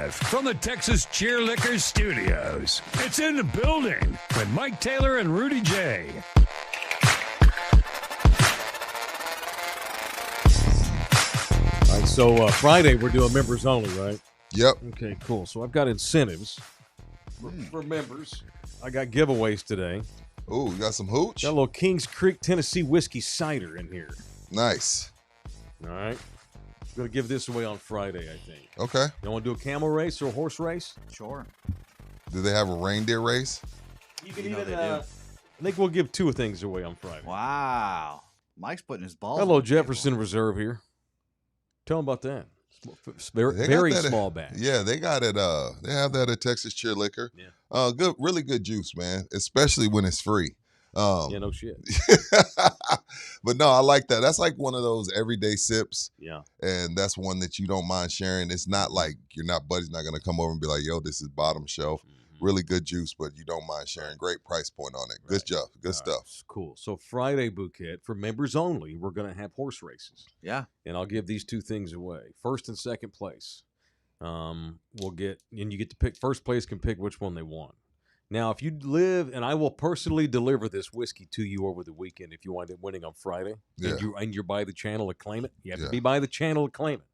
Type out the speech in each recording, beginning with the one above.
live from the Texas Cheerlicker Studios. It's in the building with Mike Taylor and Rudy J. All right, so Friday we're doing members only, right? Yep. Okay, cool. So I've got incentives for members. I got giveaways today. Ooh, you got some hooch? Got a little Kings Creek, Tennessee whiskey cider in here. Nice. All right. I'm going to give this away on Friday, I think. Okay. You want to do a camel race or a horse race? Sure. Do they have a reindeer race? You can You know even, they do. I think we'll give two things away on Friday. Wow. Mike's putting his balls. Got a little on the table. Jefferson Reserve here. Tell them about that. It's very, They got very that at- small batch. Yeah, they got it. They have that at Texas Cheerlicker. Yeah. Good, really good juice, man. Especially when it's free. Yeah, no shit. But no, I like that. That's like one of those everyday sips, Yeah. and that's one that you don't mind sharing. It's not like buddy's not gonna come over and be like, "Yo, this is bottom shelf." Really good juice, but you don't mind sharing. Great price point on it. Good Right. stuff. Good All stuff. right, cool. So Friday, Bouquet, for members only, we're going to have horse races. Yeah. And I'll give these two things away. First and second place. We'll get, and you get to pick, first place can pick which one they want. Now, if you live, and I will personally deliver this whiskey to you over the weekend if you wind up winning on Friday, Yeah. and you're by the channel to claim it. You have Yeah. to be by the channel to claim it.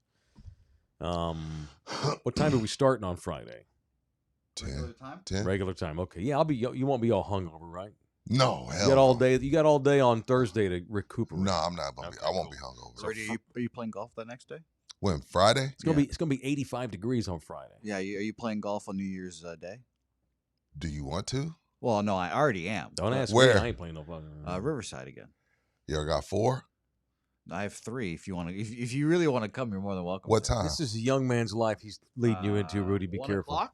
What time are we starting on Friday? 10. time? 10? Regular time. Okay. Yeah, you won't be all hungover, right? No, hell You got all no. day. You got all day on Thursday to recuperate. No, I'm not. Gonna be, Okay, I won't cool. be hungover. So are you playing golf that next day? When Friday? It's gonna be 85 degrees on Friday. Yeah. Are you playing golf on New Year's Day? Do you want to? Well, no, I already am. Don't ask Where? me. I ain't playing no fucking. Riverside again. You got 4? I have 3. If you want to, if you really want to come, you're more than welcome. What to. time? This is a young man's life. He's leading you into. Rudy, be 1 careful. o'clock?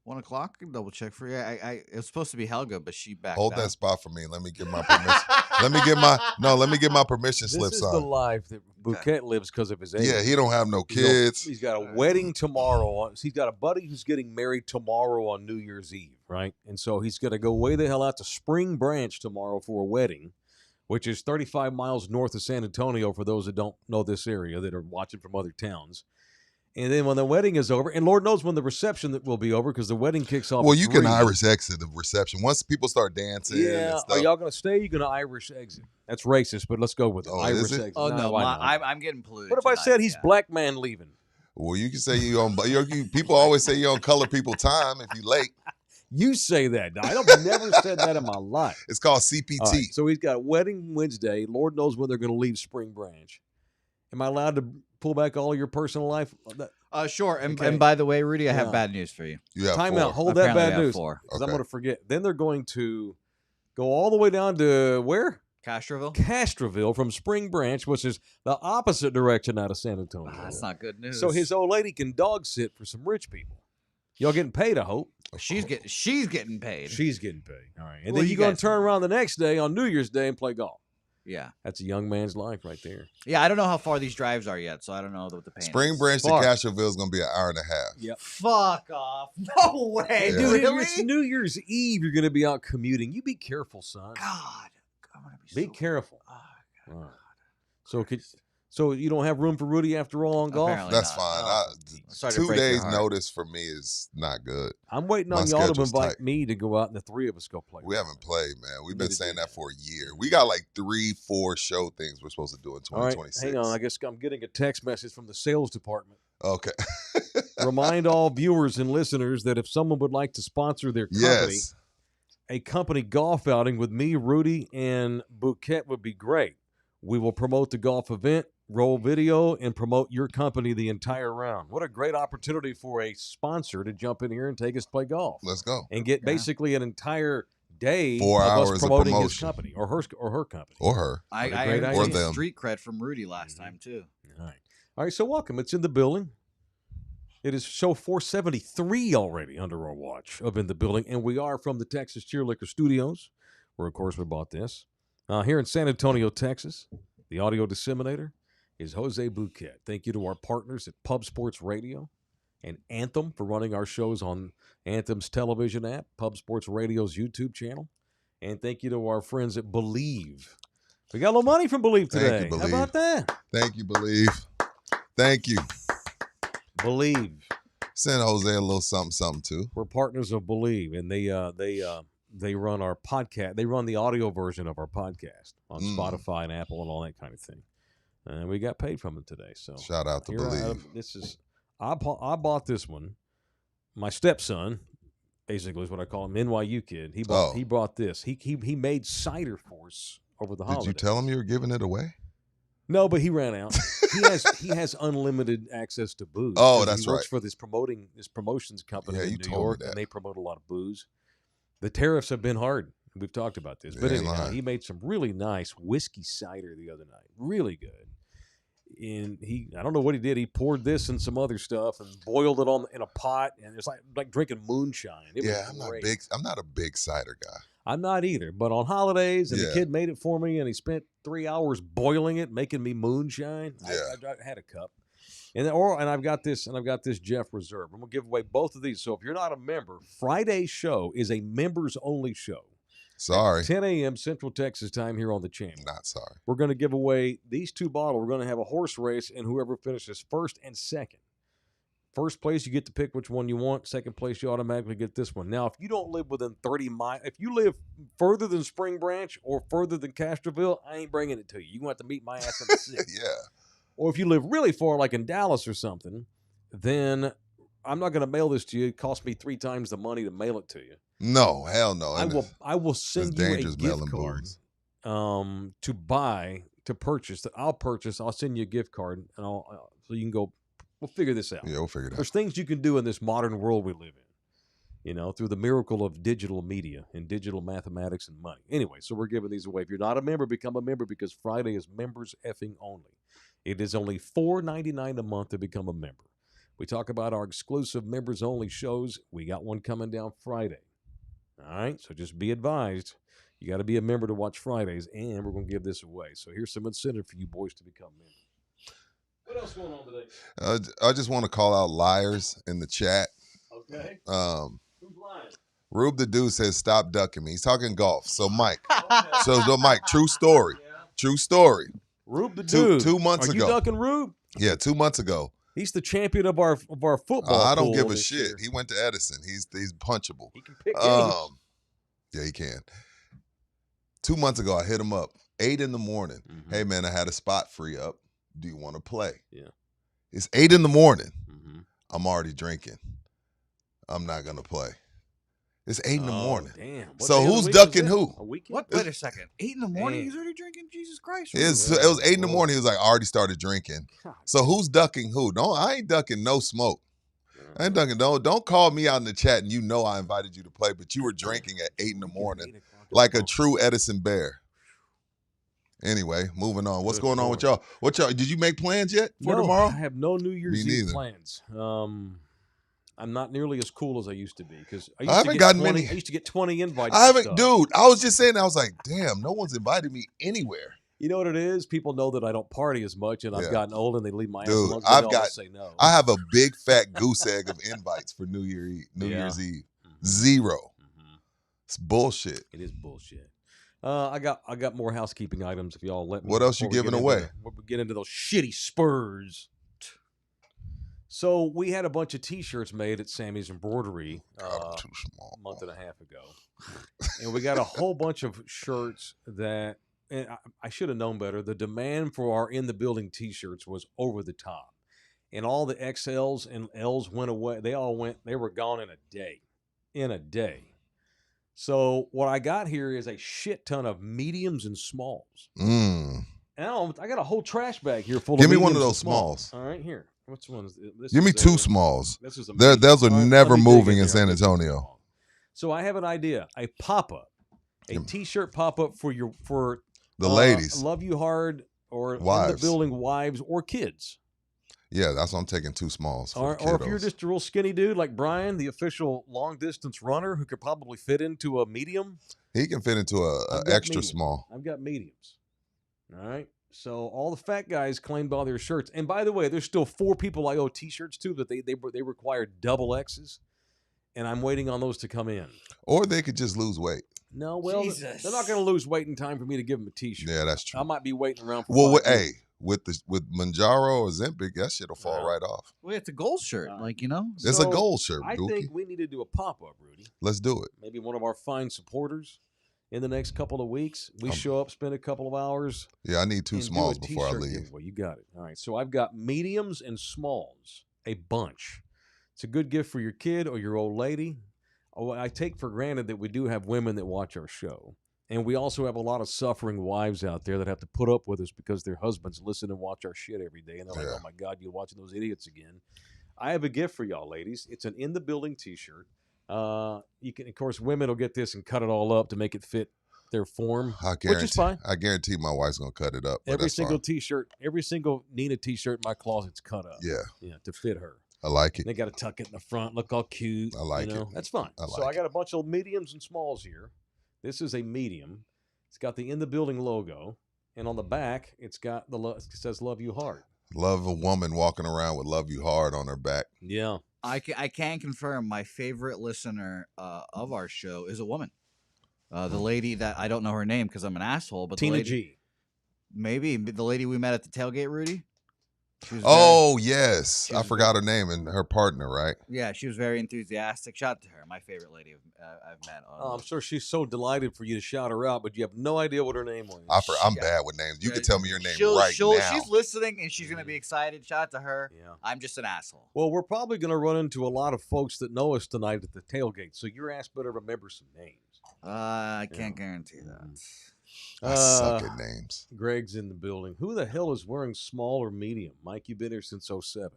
1 o'clock? Double check for you. It was supposed to be Helga, but she backed Hold out. that spot for me. Let me get my permission. let me get my permission This slip is the signed. life that Bouquet lives because of his age. Yeah, he don't have no He's got- kids. He's got a wedding tomorrow. He's got a buddy who's getting married tomorrow on New Year's Eve, right? And so he's going to go way the hell out to Spring Branch tomorrow for a wedding, which is 35 miles north of San Antonio for those that don't know this area that are watching from other towns. And then when the wedding is over, and Lord knows when the reception that will be over because the wedding kicks off. Well, at you can 3. Irish exit the reception once people start dancing. Yeah, and are stuff. y'all going to stay? You're going to Irish exit. That's racist, but let's go with it. Oh, Irish is it? exit. Oh no, why not? I'm getting polluted. What if I tonight, said he's yeah. black man leaving? Well, you can say you on. People always say you on color people time if you late. You say that. No, I don't. Never said that in my life. It's called CPT. All right, so he's got a wedding Wednesday. Lord knows when they're going to leave Spring Branch. Am I allowed to pull back all of your personal life? Sure. And, Okay. and by the way, Rudy, I have Yeah. bad news for you. You have Time 4. out. Hold that Apparently I bad have news. 4. Because I'm Okay. going to forget. Then they're going to go all the way down to where? Castroville? Castroville from Spring Branch, which is the opposite direction out of San Antonio. That's not good news. So his old lady can dog sit for some rich people. Y'all getting paid, I hope. she's getting paid. She's getting paid. All right. And Well, then you you're going guys- to turn around the next day on New Year's Day and play golf. Yeah. That's a young man's life right there. Yeah, I don't know how far these drives are yet, so I don't know what the pain Spring is. Branch to Far. Castroville is going to be an hour and a half. Yep. Fuck off. No way. Yeah. Dude, Really? it's New Year's Eve. You're going to be out commuting. You be careful, son. God. I'm gonna Be so careful. Oh, God. All right. So you don't have room for Rudy after all on golf? Apparently. That's not. fine. Oh, sorry to 2 break your days heart. notice for me is not good. I'm waiting My on y'all to schedule's invite tight. me to go out and the 3 of us go play. We haven't played, man. We've We been need to saying do that that. for a year. We got like 3-4 show things we're supposed to do in All right, 2026. hang on. I guess I'm getting a text message from the sales department. Okay. Remind all viewers and listeners that if someone would like to sponsor their company, Yes. a company golf outing with me, Rudy, and Bouquet would be great. We will promote the golf event, roll video, and promote your company the entire round. What a great opportunity for a sponsor to jump in here and take us to play golf Let's go. and get basically an entire day 4 of hours us of promoting his promotion. company or her company. Or her. I What a great earned idea. some Or them. street cred from Rudy last time too. All right. All right, so welcome. It's in the building. It is show 473 already under our watch of In the Building, and we are from the Texas Cheerlicker Studios, where, of course, we bought this. Here in San Antonio, Texas, the audio disseminator is Jose Bouquet. Thank you to our partners at Pub Sports Radio and Anthem for running our shows on Anthem's television app, Pub Sports Radio's YouTube channel. And thank you to our friends at Believe. We got a little money from Believe Thank today. you, Believe. How about that? Thank you, Believe. Thank you. Believe. Send Jose a little something too. We're partners of Believe, and they run our podcast. They run the audio version of our podcast on Spotify and Apple and all that kind of thing. And we got paid from them today. So Shout out to Believe. I bought this one. My stepson, basically, is what I call him, NYU kid. He bought this. He made cider for us over the holidays. Did you tell him you were giving it away? No, but he ran out. he has unlimited access to booze. Oh, that's he works right. for this promotions company in you New told me York, that. and they promote a lot of booze. The tariffs have been hard. We've talked about this, but anyhow, he made some really nice whiskey cider the other night. Really good. And I don't know what he did. He poured this and some other stuff and boiled it in a pot, and it's like drinking moonshine. It was great. I'm not a big cider guy. I'm not either. But on holidays, and Yeah. the kid made it for me, and he spent 3 hours boiling it, making me moonshine. Yeah. I had a cup, and I've got this Jeff Reserve. I'm gonna give away both of these. So if you're not a member, Friday's show is a members only show. Sorry. 10 a.m. Central Texas time here on the channel. Not sorry. We're going to give away these 2 bottles. We're going to have a horse race, and whoever finishes first and second. First place, you get to pick which one you want. Second place, you automatically get this one. Now, if you don't live within 30 miles, if you live further than Spring Branch or further than Castroville, I ain't bringing it to you. You're going to have to meet my ass in the city. Yeah. Or if you live really far, like in Dallas or something, then I'm not going to mail this to you. It costs me 3 times the money to mail it to you. No, hell no. I will send you a gift card booze. to purchase that I'll purchase. I'll send you a gift card, and so you can go. We'll figure this out. Yeah, we'll figure it out. There's things you can do in this modern world we live in, through the miracle of digital media and digital mathematics and money. Anyway, so we're giving these away. If you're not a member, become a member, because Friday is members effing only. It is only $4.99 a month to become a member. We talk about our exclusive members only shows. We got one coming down Friday. All right, so just be advised. You got to be a member to watch Fridays, and we're going to give this away. So here's some incentive for you boys to become members. What else going on today? I just want to call out liars in the chat. Okay. Who's lying? Rube the Dude says, stop ducking me. He's talking golf. So, Mike. So, Mike, true story. True story. Rube the Dude. 2 months ago. Are you ducking Rube? Yeah, 2 months ago. He's the champion of our football. I don't pool give a this shit. year. He went to Edison. He's punchable. He can pick games. Yeah, he can. 2 months ago, I hit him up. 8 in the morning. Mm-hmm. Hey, man, I had a spot free up. Do you want to play? Yeah. It's 8 in the morning. Mm-hmm. I'm already drinking. I'm not going to play. It's 8 in the morning. Damn. So who's ducking who? A weekend? What? Wait a second. 8 in the morning? Damn. He's already drinking? Jesus Christ. It was 8 in the morning. He was like, I already started drinking. God. So who's ducking who? I ain't ducking no smoke. I ain't ducking. Don't call me out in the chat and you know I invited you to play, but you were drinking at 8 in the morning like a true Edison Bear. Anyway, moving on. What's going on with y'all? Did you make plans yet for tomorrow? I have no New Year's Me Eve neither. plans. I'm not nearly as cool as I used to be, because I haven't gotten 20, many. I used to get 20 invites. I to haven't, stuff. dude. I was just saying, I was like, damn, no one's invited me anywhere. You know what it is? People know that I don't party as much, and I've Yeah. gotten old, and they leave my ass Dude, alone. Say no. I have a big fat goose egg of invites for New Year's Eve. Mhm. 0. Mhm. It's bullshit. It is bullshit. I got more housekeeping items if y'all let me. What else you before we giving get away? into we get into those shitty Spurs. So we had a bunch of T-shirts made at Sammy's Embroidery God, I'm too small. a month and a half ago, and we got a whole bunch of shirts that. And I should have known better. The demand for our In the Building T-shirts was over the top, and all the XLs and Ls went away. They were gone in a day. So what I got here is a shit ton of mediums and smalls. Mm. And I got a whole trash bag here full Give of me mediums one of and those smalls. All right, here. Which one is this? Give me is 2 a- smalls. This is a Those medium. are All right, never let me dig moving in there. San I'll get you a Antonio. small. So I have an idea. A pop-up. A T-shirt pop-up for The ladies. Love You Hard, or In the Wives. Building wives or kids. Yeah, that's why I'm taking 2 smalls. For the Or if you're kiddos. just a real skinny dude like Brian, the official long-distance runner who could probably fit into a medium. He can fit into a I've got extra medium. small. I've got mediums. All right. So all the fat guys claimed all their shirts. And by the way, there's still 4 people I owe T-shirts to that they require double X's. And I'm waiting on those to come in. Or they could just lose weight. No, well, Jesus. they're not going to lose weight in time for me to give them a T-shirt. Yeah, that's true. I might be waiting around for Well, 5 years. hey, with Manjaro or Ozempic, that shit'll fall right off. Well, it's a gold shirt, It's a gold shirt, I Bookie. think we need to do a pop-up, Rudy. Let's do it. Maybe one of our fine supporters in the next couple of weeks. We show up, spend a couple of hours. Yeah, I need 2 smalls before I leave. Well, you got it. All right, so I've got mediums and smalls, a bunch. It's a good gift for your kid or your old lady. Oh, I take for granted that we do have women that watch our show. And we also have a lot of suffering wives out there that have to put up with us because their husbands listen and watch our shit every day. And they're like, oh, my God, you're watching those idiots again. I have a gift for y'all, ladies. It's an In the Building T-shirt. You can, of course, women will get this and cut it all up to make it fit their form, which is fine. I guarantee my wife's going to cut it up. Every single T-shirt, every single Nina T-shirt in my closet's cut up. Yeah, to fit her. I like it. They got to tuck it in the front, look all cute. I like it. That's fine. So I got a bunch of mediums and smalls here. This is a medium. It's got the In the Building logo, and on the back, it says "Love You Hard." Love a woman walking around with "Love You Hard" on her back. Yeah, I can confirm my favorite listener of our show is a woman. The lady that I don't know her name because I'm an asshole, but Tina the lady, G. Maybe the lady we met at the tailgate, Rudy. Yes. I forgot her name and her partner, right? Yeah, she was very enthusiastic. Shout out to her, my favorite lady I've met. I'm sure she's so delighted for you to shout her out, but you have no idea what her name was. I'm bad with names. You can tell me your name now. She's listening, and she's going to be excited. Shout out to her. Yeah. I'm just an asshole. Well, we're probably going to run into a lot of folks that know us tonight at the tailgate, so your ass better remember some names. I can't guarantee that. I suck at names. Greg's in the building. Who the hell is wearing small or medium? Mike, you've been here since 07.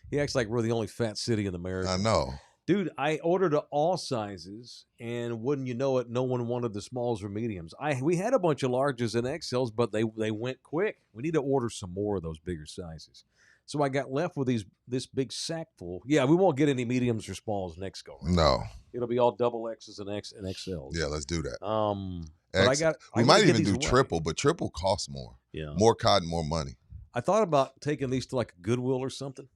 He acts like we're the only fat city in America. I know. Dude, I ordered all sizes, and wouldn't you know it, no one wanted the smalls or mediums. We had a bunch of larges and XLs, but they went quick. We need to order some more of those bigger sizes. So I got left with this big sack full. Yeah, we won't get any mediums or smalls next go. Right? No. It'll be all double X's and XLs. Yeah, let's do that. But we might even do triple, but triple costs more. Yeah. More cotton, more money. I thought about taking these to like a Goodwill or something.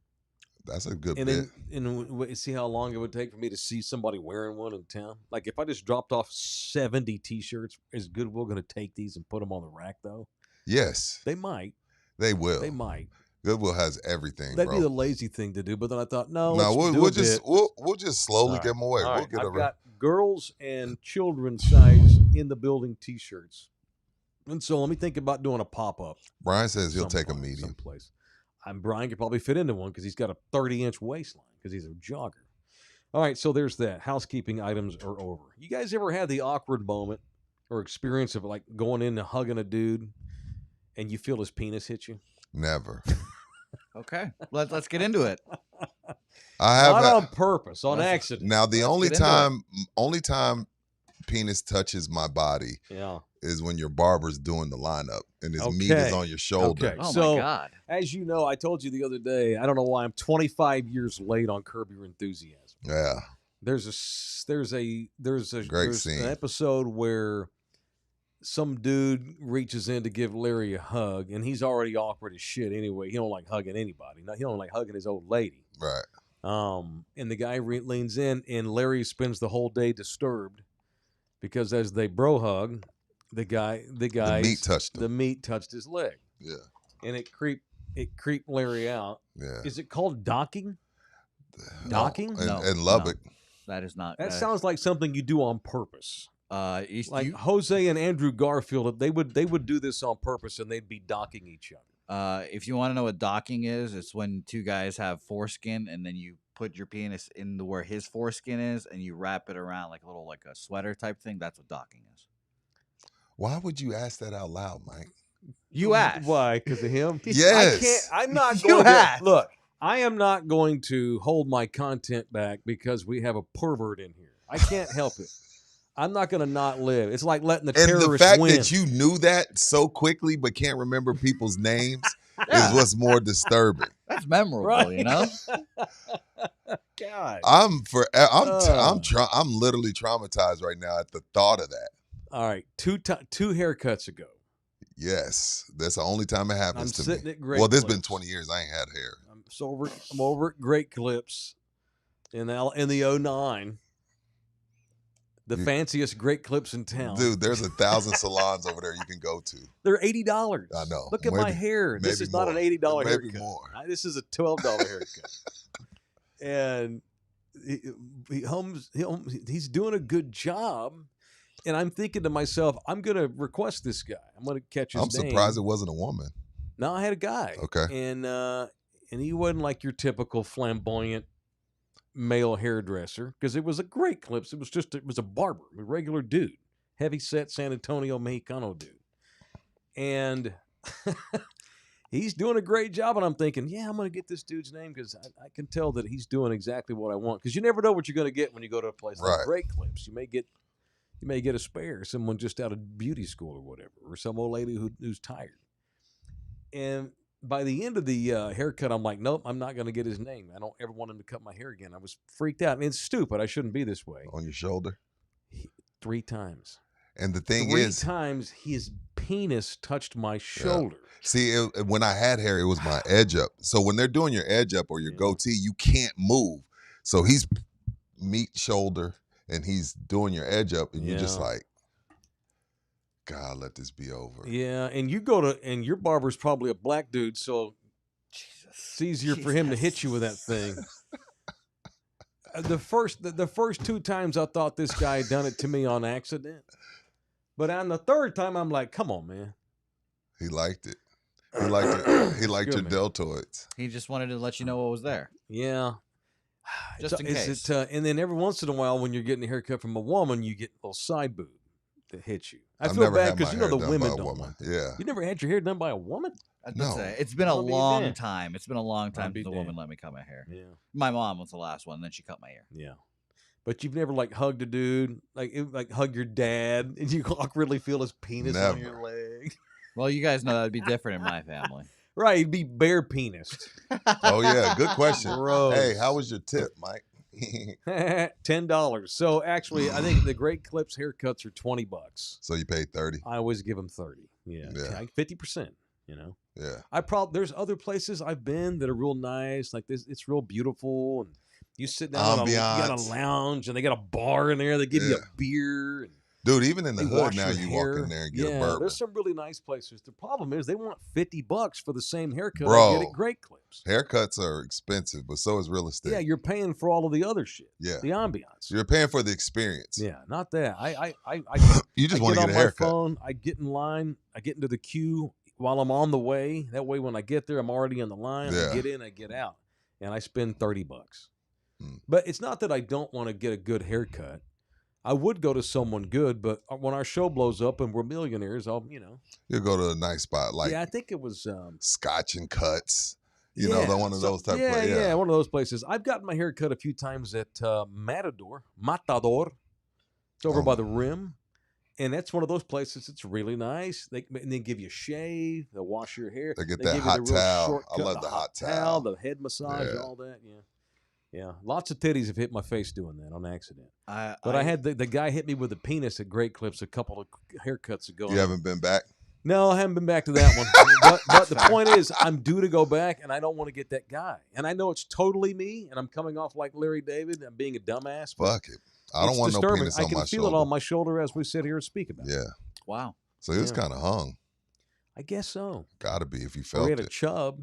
That's a good and bit. Then see how long it would take for me to see somebody wearing one in town. Like if I just dropped off 70 T-shirts, is Goodwill going to take these and put them on the rack though? Yes. They might. They will. They might. Goodwill has everything. That'd be the lazy thing to do. But then I thought, no, we'll just slowly get them away. Right. We'll get I've got girls and children size In the Building T-shirts, and so let me think about doing a pop-up. Brian says he'll take a medium. Someplace. Brian could probably fit into one because he's got a 30-inch waistline because he's a jogger. All right, so there's that. Housekeeping items are over. You guys ever had the awkward moment or experience of like going in and hugging a dude and you feel his penis hit you? Never. Okay, let's get into it. I have not on purpose, on accident. Now the only time penis touches my body is when your barber's doing the lineup and his meat is on your shoulder. Okay. Oh so, my God. As you know, I told you the other day, I don't know why I'm 25 years late on Curb Your Enthusiasm. Yeah. There's great scene. An episode where some dude reaches in to give Larry a hug, and he's already awkward as shit anyway. He don't like hugging anybody. He don't like hugging his old lady. Right. And the guy leans in, and Larry spends the whole day disturbed because as they bro hug, the meat touched his leg. Yeah. And it creeped Larry out. Yeah. Is it called docking? Docking? No. In Lubbock. No, that is not. That sounds like something you do on purpose. Jose and Andrew Garfield, they would do this on purpose, and they'd be docking each other. If you want to know what docking is, it's when two guys have foreskin, and then you put your penis in where his foreskin is, and you wrap it around like a sweater type thing. That's what docking is. Why would you ask that out loud, Mike? You asked. Why? Because of him? Yes. I'm not going to. Look, I am not going to hold my content back because we have a pervert in here. I can't help it. I'm not going to not live. It's like letting the terrorists win. And the fact that you knew that so quickly but can't remember people's names is what's more disturbing. That's memorable, right? You know? God. I'm literally traumatized right now at the thought of that. All right. Two haircuts ago. Yes. That's the only time it happens to me. Well, this has been 20 years. I ain't had hair. I'm over at Great Clips in the 09. The fanciest great clips in town. Dude, there's 1,000 salons over there you can go to. They're $80. I know. Look at my hair. This is not an $80 haircut. Maybe more. This is a $12 haircut. And he's doing a good job. And I'm thinking to myself, I'm going to request this guy. I'm going to catch his name. I'm surprised it wasn't a woman. No, I had a guy. Okay. And he wasn't like your typical flamboyant male hairdresser, because it was a great clips. It was a barber, a regular dude, heavy set San Antonio Mexicano dude. And he's doing a great job. And I'm thinking, yeah, I'm going to get this dude's name, because I can tell that he's doing exactly what I want. Because you never know what you're going to get when you go to a place like Great Clips. You may get a spare, someone just out of beauty school or whatever, or some old lady who's tired. And by the end of the haircut, I'm like, nope, I'm not going to get his name. I don't ever want him to cut my hair again. I was freaked out. I mean, it's stupid. I shouldn't be this way. On your shoulder? 3 times. And the thing is, 3 times his penis touched my shoulder. Yeah. See, when I had hair, it was my edge up. So when they're doing your edge up or your goatee, you can't move. So he's meat shoulder and he's doing your edge up, and you're just like, God, let this be over. Yeah, and and your barber's probably a black dude, so it's easier for him to hit you with that thing. The first 2 times I thought this guy had done it to me on accident. But on the 3rd time, I'm like, come on, man. He liked it. He liked it. He liked your deltoids. He just wanted to let you know what was there. Yeah. Just in case. And then every once in a while, when you're getting a haircut from a woman, you get a little side boob that hits you. I feel bad because the women don't want that. Yeah. You never had your hair done by a woman? No. It's been a long time. It's been a long time since a woman let me cut my hair. Yeah. My mom was the last one, and then she cut my hair. Yeah. But you've never hugged a dude, like hug your dad, and you awkwardly feel his penis on your leg. Well, you guys know that would be different in my family. Right, he'd be bare penised. Oh yeah, good question. Gross. Hey, how was your tip, Mike? $10. So actually, I think the Great Clips haircuts are $20. So you paid 30. I always give them 30. Yeah, 50%. You know. Yeah. There's other places I've been that are real nice, like this. It's real beautiful, and you sit down, you got a lounge, and they got a bar in there. They give you a beer. And dude, even in the hood now, you walk in there and get a bourbon. There's some really nice places. The problem is they want $50 for the same haircut. Bro, I get at Great Clips. Haircuts are expensive, but so is real estate. Yeah, you're paying for all of the other shit. Yeah, the ambiance. You're paying for the experience. Yeah, not that. You just want to get a haircut. Phone, I get in line. I get into the queue while I'm on the way. That way, when I get there, I'm already in the line. I get in, I get out, and I spend $30. But it's not that I don't want to get a good haircut. I would go to someone good, but when our show blows up and we're millionaires, You'll go to a nice spot like I think it was Scotch and Cuts. You know, one of those type of places. Yeah, one of those places. I've gotten my hair cut a few times at Matador. It's over by the Rim. And that's one of those places. It's really nice. They give you a shave. They'll wash your hair. They get that hot towel. I love the hot towel. The head massage, all that. Yeah. Yeah, lots of titties have hit my face doing that on accident. But I had the guy hit me with a penis at Great Clips a couple of haircuts ago. You haven't been back? No, I haven't been back to that one. but the point is, I'm due to go back, and I don't want to get that guy. And I know it's totally me, and I'm coming off like Larry David. I'm being a dumbass. Fuck it. I don't want disturbing. no penis on my shoulder. I can feel it on my shoulder as we sit here and speak about it. Yeah. Wow. So it was kind of hung. I guess so. Got to be if you felt we had it. A chub.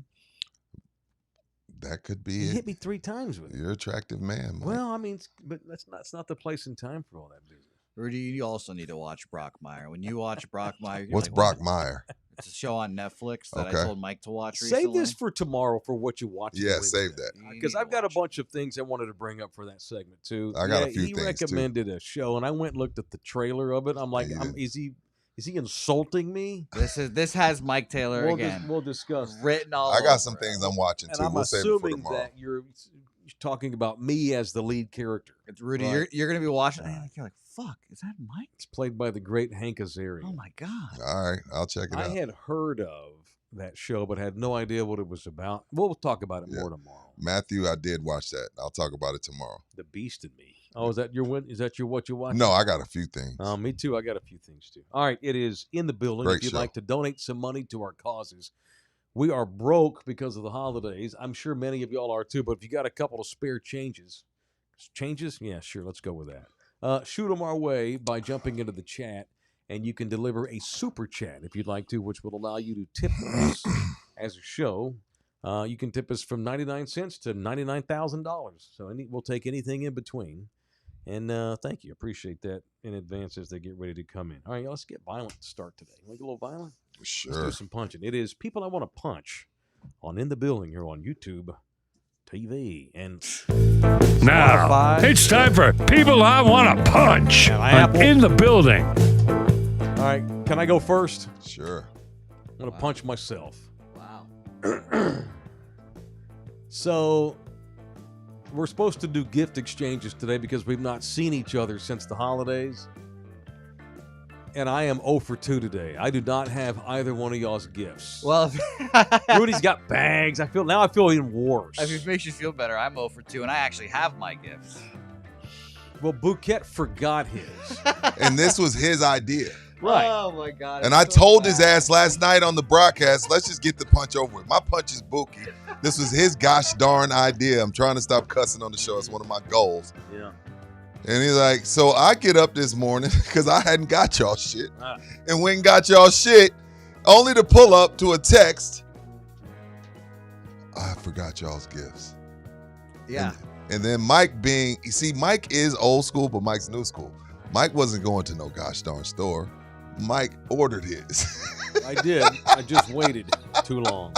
That could be he it. Hit me 3 times with it. You're an attractive man, Mike. Well, I mean, but that's not the place and time for all that business. Rudy, you also need to watch Brockmire. When you watch Brockmire, what's Brockmire? It's a show on Netflix that I told Mike to watch recently. Save this for tomorrow for what you watch. Yeah, save that. Because I've got a bunch of things I wanted to bring up for that segment too. I got a few things. He recommended a show, and I went and looked at the trailer of it. I'm like, is he insulting me? This has Mike Taylor again. We'll discuss. Written all. I got some things I'm watching too. And I'm we'll save it for assuming tomorrow. that you're talking about me as the lead character. It's Rudy. Right. You're going to be watching. You're like, fuck, is that Mike? It's played by the great Hank Azaria. Oh my god! All right, I'll check it out. I had heard of that show, but had no idea what it was about. We'll talk about it more tomorrow. Matthew, I did watch that. I'll talk about it tomorrow. The Beast in Me. Oh, is that your win? Is that what you watch? No, I got a few things. Me too. I got a few things too. All right, it is in the building. Great if you'd show. like to donate some money to our causes, we are broke because of the holidays. I'm sure many of y'all are too. But if you got a couple of spare changes, yeah, sure, let's go with that. shoot them our way by jumping into the chat, and you can deliver a super chat if you'd like to, which will allow you to tip us as a show. You can tip us from 99 cents to $99,000. So we'll take anything in between. And thank you. Appreciate that in advance as they get ready to come in. All right, let's get violent to start today. Want to get a little violent? Sure. Let's do some punching. It is People I Want to Punch on In the Building here on YouTube TV. And Now, Spotify. it's time for People I Want to Punch And on Apple. In the Building. All right, can I go first? Sure. I'm going to punch myself. Wow. So, we're supposed to do gift exchanges today because we've not seen each other since the holidays. And I am 0 for 2 today. I do not have either one of y'all's gifts. Well, Rudy's got bags. I feel even worse. if it makes you feel better, I'm 0 for 2, and I actually have my gifts. Well, Bouquet forgot his. And this was his idea. Right. Oh my God. And it's I so told bad. his ass last night on the broadcast, let's just get the punch over with. My punch is Bookie. This was his gosh darn idea. I'm trying to stop cussing on the show. It's one of my goals. Yeah. And he's like, so I get up this morning because I hadn't got y'all shit. Ah. And went and got y'all shit only to pull up to a text. I forgot y'all's gifts. Yeah. And then Mike Mike is old school, but Mike's new school. Mike wasn't going to no gosh darn store. Mike ordered his. I did. I just waited too long.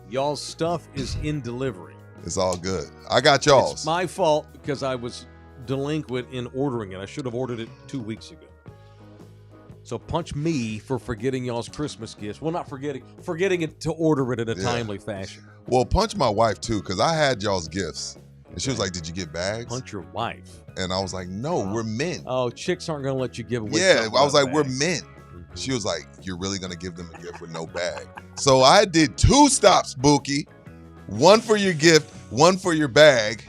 Y'all's stuff is in delivery. It's all good. I got y'all's. It's my fault because I was delinquent in ordering it. I should have ordered it 2 weeks ago. So punch me for forgetting y'all's Christmas gifts. Well, not forgetting it to order it in a timely fashion. Well, punch my wife too, because I had y'all's gifts. And she was like, did you get bags? Punch your wife. And I was like, no, we're men. Oh, chicks aren't going to let you give away. Yeah, something I was without like, we're bags. men. She was like, you're really going to give them a gift with no bag? So I did 2 stops, Bookie. One for your gift, one for your bag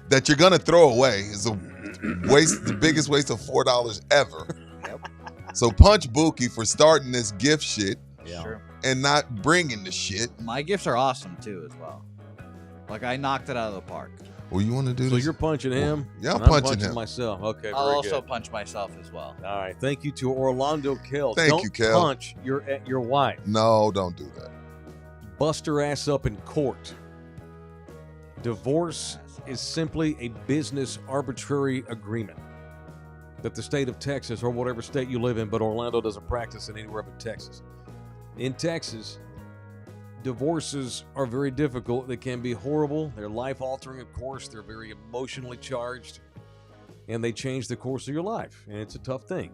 that you're going to throw away. It's the biggest waste of $4 ever. Yep. So punch Bookie for starting this gift shit Yeah. Sure. and not bringing the shit. My gifts are awesome too, as well. Like I knocked it out of the park. Well, you want to do So this? you're punching him? Yeah, I'm and punching him. myself. Okay, I'll very also good. punch myself as well. All right. Thank you to Orlando Kell. Thank Don't you, Kell. punch your wife. No, don't do that. Bust her ass up in court. Divorce is simply a business arbitrary agreement that the state of Texas, or whatever state you live in, but Orlando doesn't practice it anywhere but Texas. In Texas, divorces are very difficult. They can be horrible. They're life-altering, of course. They're very emotionally charged, and they change the course of your life, and it's a tough thing.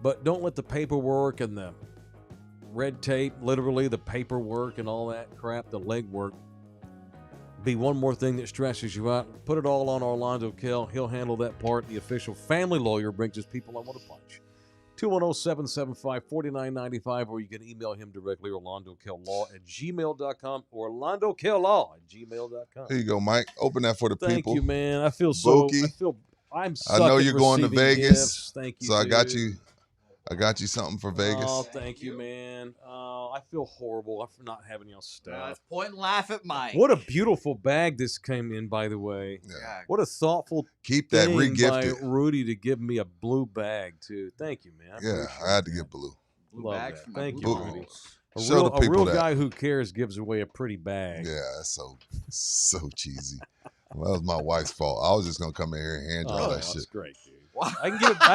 But don't let the paperwork and the red tape, literally the paperwork and all that crap, the legwork, be one more thing that stresses you out. Put it all on Orlando Kell. He'll handle that part. The official family lawyer brings us People I Want to Punch. 210-775-4995, or you can email him directly, orlandokell.law@gmail.com, orlandokell.law@gmail.com. Here you go, Mike. Open that for the Thank people. you, man. I feel so. Bookie. I'm. I know suck at you're going to receiving Vegas, gifts. Thank you. So I got dude. you. I got you something for Vegas. Oh, thank you, man. I feel horrible for not having y'all stuff. Point and laugh at Mike. What a beautiful bag this came in, by the way. Yeah. What a thoughtful Keep that thing by regifted. Rudy to give me a blue bag, too. Thank you, man. Yeah, appreciate I had to it, get blue. Blue Love bags that. for my Thank blue you, Rudy. balls. A Show real, the people a real that. guy who cares gives away a pretty bag. Yeah, that's so cheesy. Well, that was my wife's fault. I was just gonna come in here and hand you all that that's shit. great, dude. Wow. I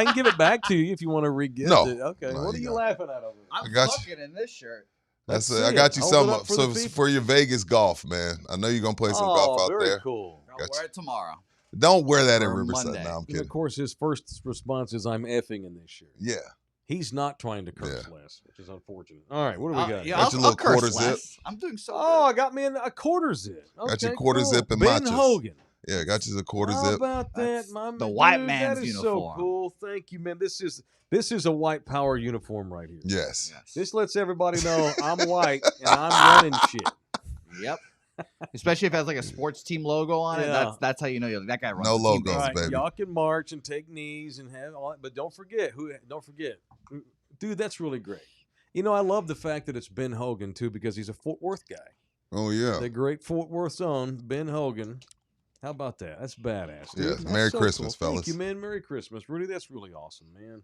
can give it back to you if you want to re-gift No. it. Okay. No, What are you you don't. laughing at over there? I'm I got you. fucking in this shirt. That's Let's it. I see got it. you Hold it something up for the people. for your Vegas golf, man. I know you're gonna play some golf out very there. cool. I'll Gotcha. wear it tomorrow. Don't wear that in Or Riverside. Monday. No, I'm And kidding. of course, his first response is, "I'm effing in this shirt." Yeah. He's not trying to curse Yeah. less, which is unfortunate. All right, what do we got? Yeah, Got I'll, your I'll little curse quarter zip. less. I'm doing so Oh, I good. got me a quarter zip. Got your Okay, quarter cool. zip and Ben machos. Hogan. Yeah, got you a quarter How zip. about that, That's my the man? white Dude, man's that is uniform. so cool. Thank you, man. This is a white power uniform right here. Yes. Yes. This lets everybody know I'm white and I'm running shit. Yep. Especially if it has like a sports team logo on it. Yeah. That's how you know that guy runs No the team, logos, basically. All right, baby. y'all can march and take knees and have all that, but don't forget dude. That's really great. You know, I love the fact that it's Ben Hogan too, because he's a Fort Worth guy. Oh yeah. The great Fort Worth's own Ben Hogan. How about that? That's badass. Dude. Yes. That's Merry so Christmas, cool. fellas. Thank you, man. Merry Christmas, Rudy. That's really awesome, man.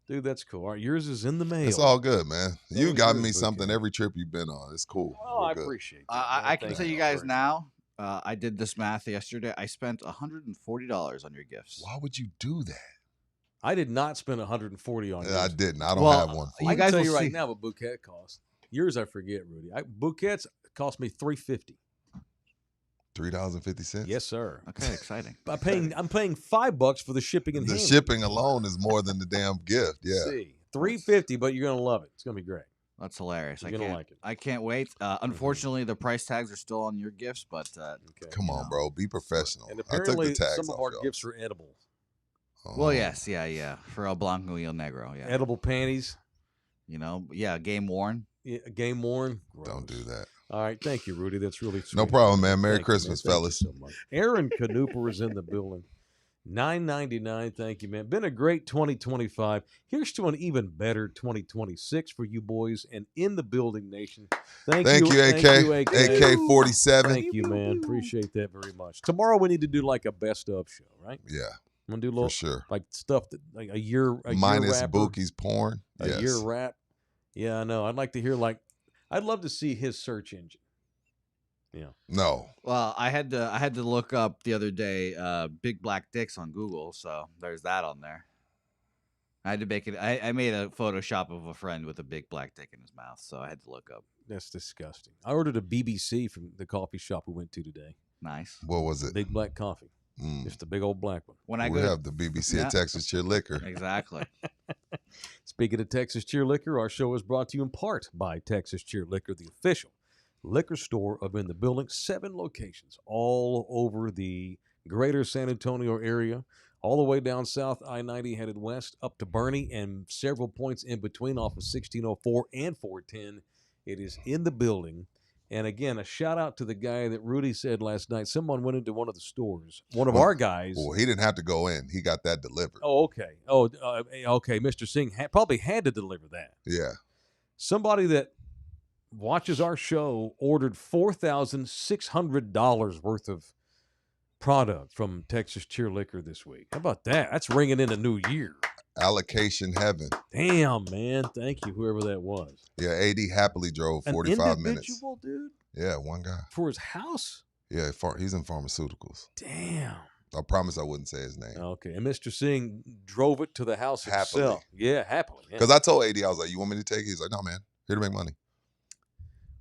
Dude, that's cool. All right, yours is in the mail. It's all good, man. You Thank got you, me something Bookie. every trip you've been on. It's cool. Oh, We're I good. appreciate that. I man. can Thank tell you very guys much. now. I did this math yesterday. I spent $140 on your gifts. Why would you do that? I did not spend 140 on yours. I didn't. I don't Well, have one. For you I you. can guys tell will you right see. now what bouquet costs. Yours, I forget, Rudy. Bouquets cost me $3.50. $3.50. Yes, sir. Okay, exciting. I'm paying $5 for the shipping and The handling. shipping alone is more than the damn gift. Yeah. See, $3.50, but you're gonna love it. It's gonna be great. That's hilarious. You're gonna like it. I can't wait. Unfortunately, the price tags are still on your gifts, but Okay. Come on, bro. Be professional. And I took apparently, the tags some of off our y'all. gifts are edible. well, yes, yeah, for El Blanco y El Negro, yeah. Edible panties. Game worn. Yeah, game worn. Don't do Gross. that. All right, thank you, Rudy. That's really sweet. No problem, man. Merry Thank you, man. Christmas, Thank you fellas. so much. Aaron Canooper is in the building. $9.99. Thank you, man. Been a great 2025. Here's to an even better 2026 for you boys and in the building nation. Thank you, AK. Thank you, AK. AK-47. Thank you, man. Appreciate that very much. Tomorrow we need to do like a best of show, right? Yeah, I'm gonna do a for little sure. like stuff that like a year Minus rapper, Bookie's porn. a Yes. year rap. Yeah, I know. I'd like to hear I'd love to see his search engine. Yeah. No. Well, I had to look up the other day big black dicks on Google, so there's that on there. I had to make it. I made a Photoshop of a friend with a big black dick in his mouth, so I had to look up. That's disgusting. I ordered a BBC from the coffee shop we went to today. Nice. Nice. What was it? Big black coffee. Mm. Just a big old black one. When I We go have the BBC Yeah. at Texas Cheer Liquor. exactly. Speaking of Texas Cheer Liquor, our show is brought to you in part by Texas Cheer Liquor, the official liquor store of In the Building. 7 locations all over the greater San Antonio area, all the way down south I-90 headed west up to Bernie and several points in between off of 1604 and 410. It is In the Building. And again, a shout out to the guy that Rudy said last night. Someone went into one of the stores. One of our guys. Well, he didn't have to go in. He got that delivered. Oh, okay. Okay. Mr. Singh probably had to deliver that. Yeah. Somebody that watches our show ordered $4,600 worth of product from Texas Cheer Liquor this week. How about that? That's ringing in a new year. Allocation heaven. Damn, man. Thank you, whoever that was. Yeah, AD happily drove An 45 minutes. individual, dude? Yeah, one guy. For his house? Yeah, he's in pharmaceuticals. Damn. I promise I wouldn't say his name. Okay. And Mr. Singh drove it to the house Happily. himself. Yeah, happily. Yeah. Because I told AD, I was like, you want me to take it? He's like, no, man. Here to make money.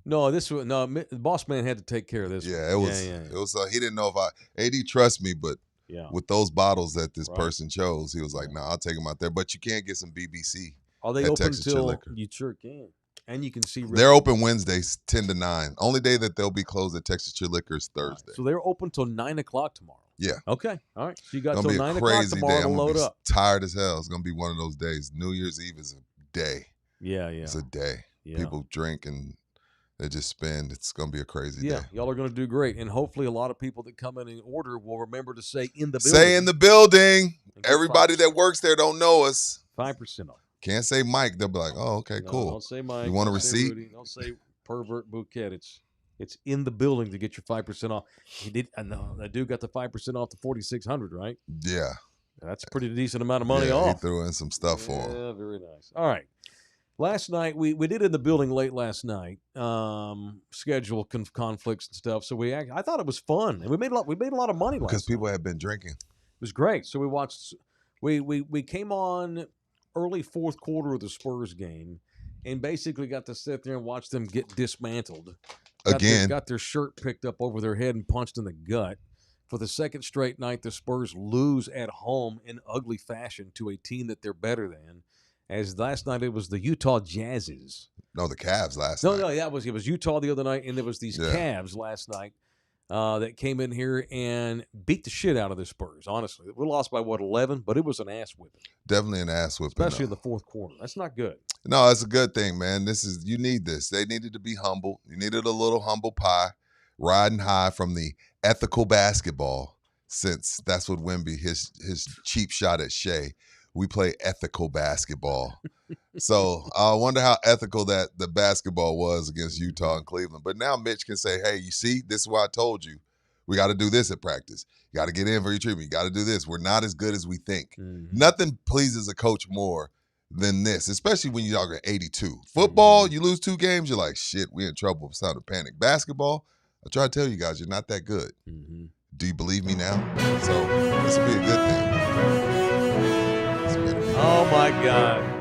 No, the boss man had to take care of this. Yeah, one. it was. It was. He didn't know if AD trusts me, but Yeah. with those bottles that this Right. person chose, he was like, "No, I'll take them out there." But you can't get some BBC. Are they at open Texas Cheer till Liquor. you sure can? And you can see They're open Wednesdays 10 to 9. Only day that they'll be closed at Texas Cheer Liquor is Thursday. So they're open till 9:00 tomorrow. Yeah. Okay. All right. So you got It's gonna till be a 9:00 crazy tomorrow day. to I'm gonna load be up. tired as hell. It's gonna be one of those days. New Year's Eve is a day. Yeah. It's a day. Yeah. People drink and they just spend. It's gonna be a crazy Yeah, day. y'all are going to do great, and hopefully, a lot of people that come in and order will remember to say in the building. Say in the building. And get Everybody 5%. that works there don't know us. 5% off. Can't say Mike. They'll be like, "Oh, okay, No, cool." Don't say Mike. You want a don't say receipt? Rudy, don't say pervert bouquet. It's in the building to get your 5% off. He did. I know that dude got the 5% off the 4,600, right? Yeah. That's a pretty decent amount of money Yeah, off. He threw in some stuff for him. Yeah, very nice. All right. Last night we did in the building late last night. Schedule conflicts and stuff. So I thought it was fun, and we made a lot of money last Because people night. had been drinking. It was great. So we watched. We came on early fourth quarter of the Spurs game, and basically got to sit there and watch them get dismantled. Got their shirt picked up over their head and punched in the gut. For the second straight night, the Spurs lose at home in ugly fashion to a team that they're better than. As last night, it was the Utah Jazzes. No, the Cavs last night. No, it was Utah the other night, and there was these Cavs last night that came in here and beat the shit out of the Spurs. Honestly, we lost by 11, but it was an ass whipping, Definitely an ass whipping. especially in the fourth quarter. That's not good. No, it's a good thing, man. You need this. They needed to be humble. You needed a little humble pie, riding high from the ethical basketball. Since that's what Wemby, his cheap shot at Shea. We play ethical basketball. So I wonder how ethical that the basketball was against Utah and Cleveland. But now Mitch can say, hey, you see, this is why I told you. We got to do this at practice. You got to get in for your treatment. You got to do this. We're not as good as we think. Mm-hmm. Nothing pleases a coach more than this, especially when you're talking 82. Football, you lose 2 games, you're like, shit, we in trouble. It's time to panic. Basketball, I try to tell you guys, you're not that good. Mm-hmm. Do you believe me now? So this will be a good thing. Oh, my God.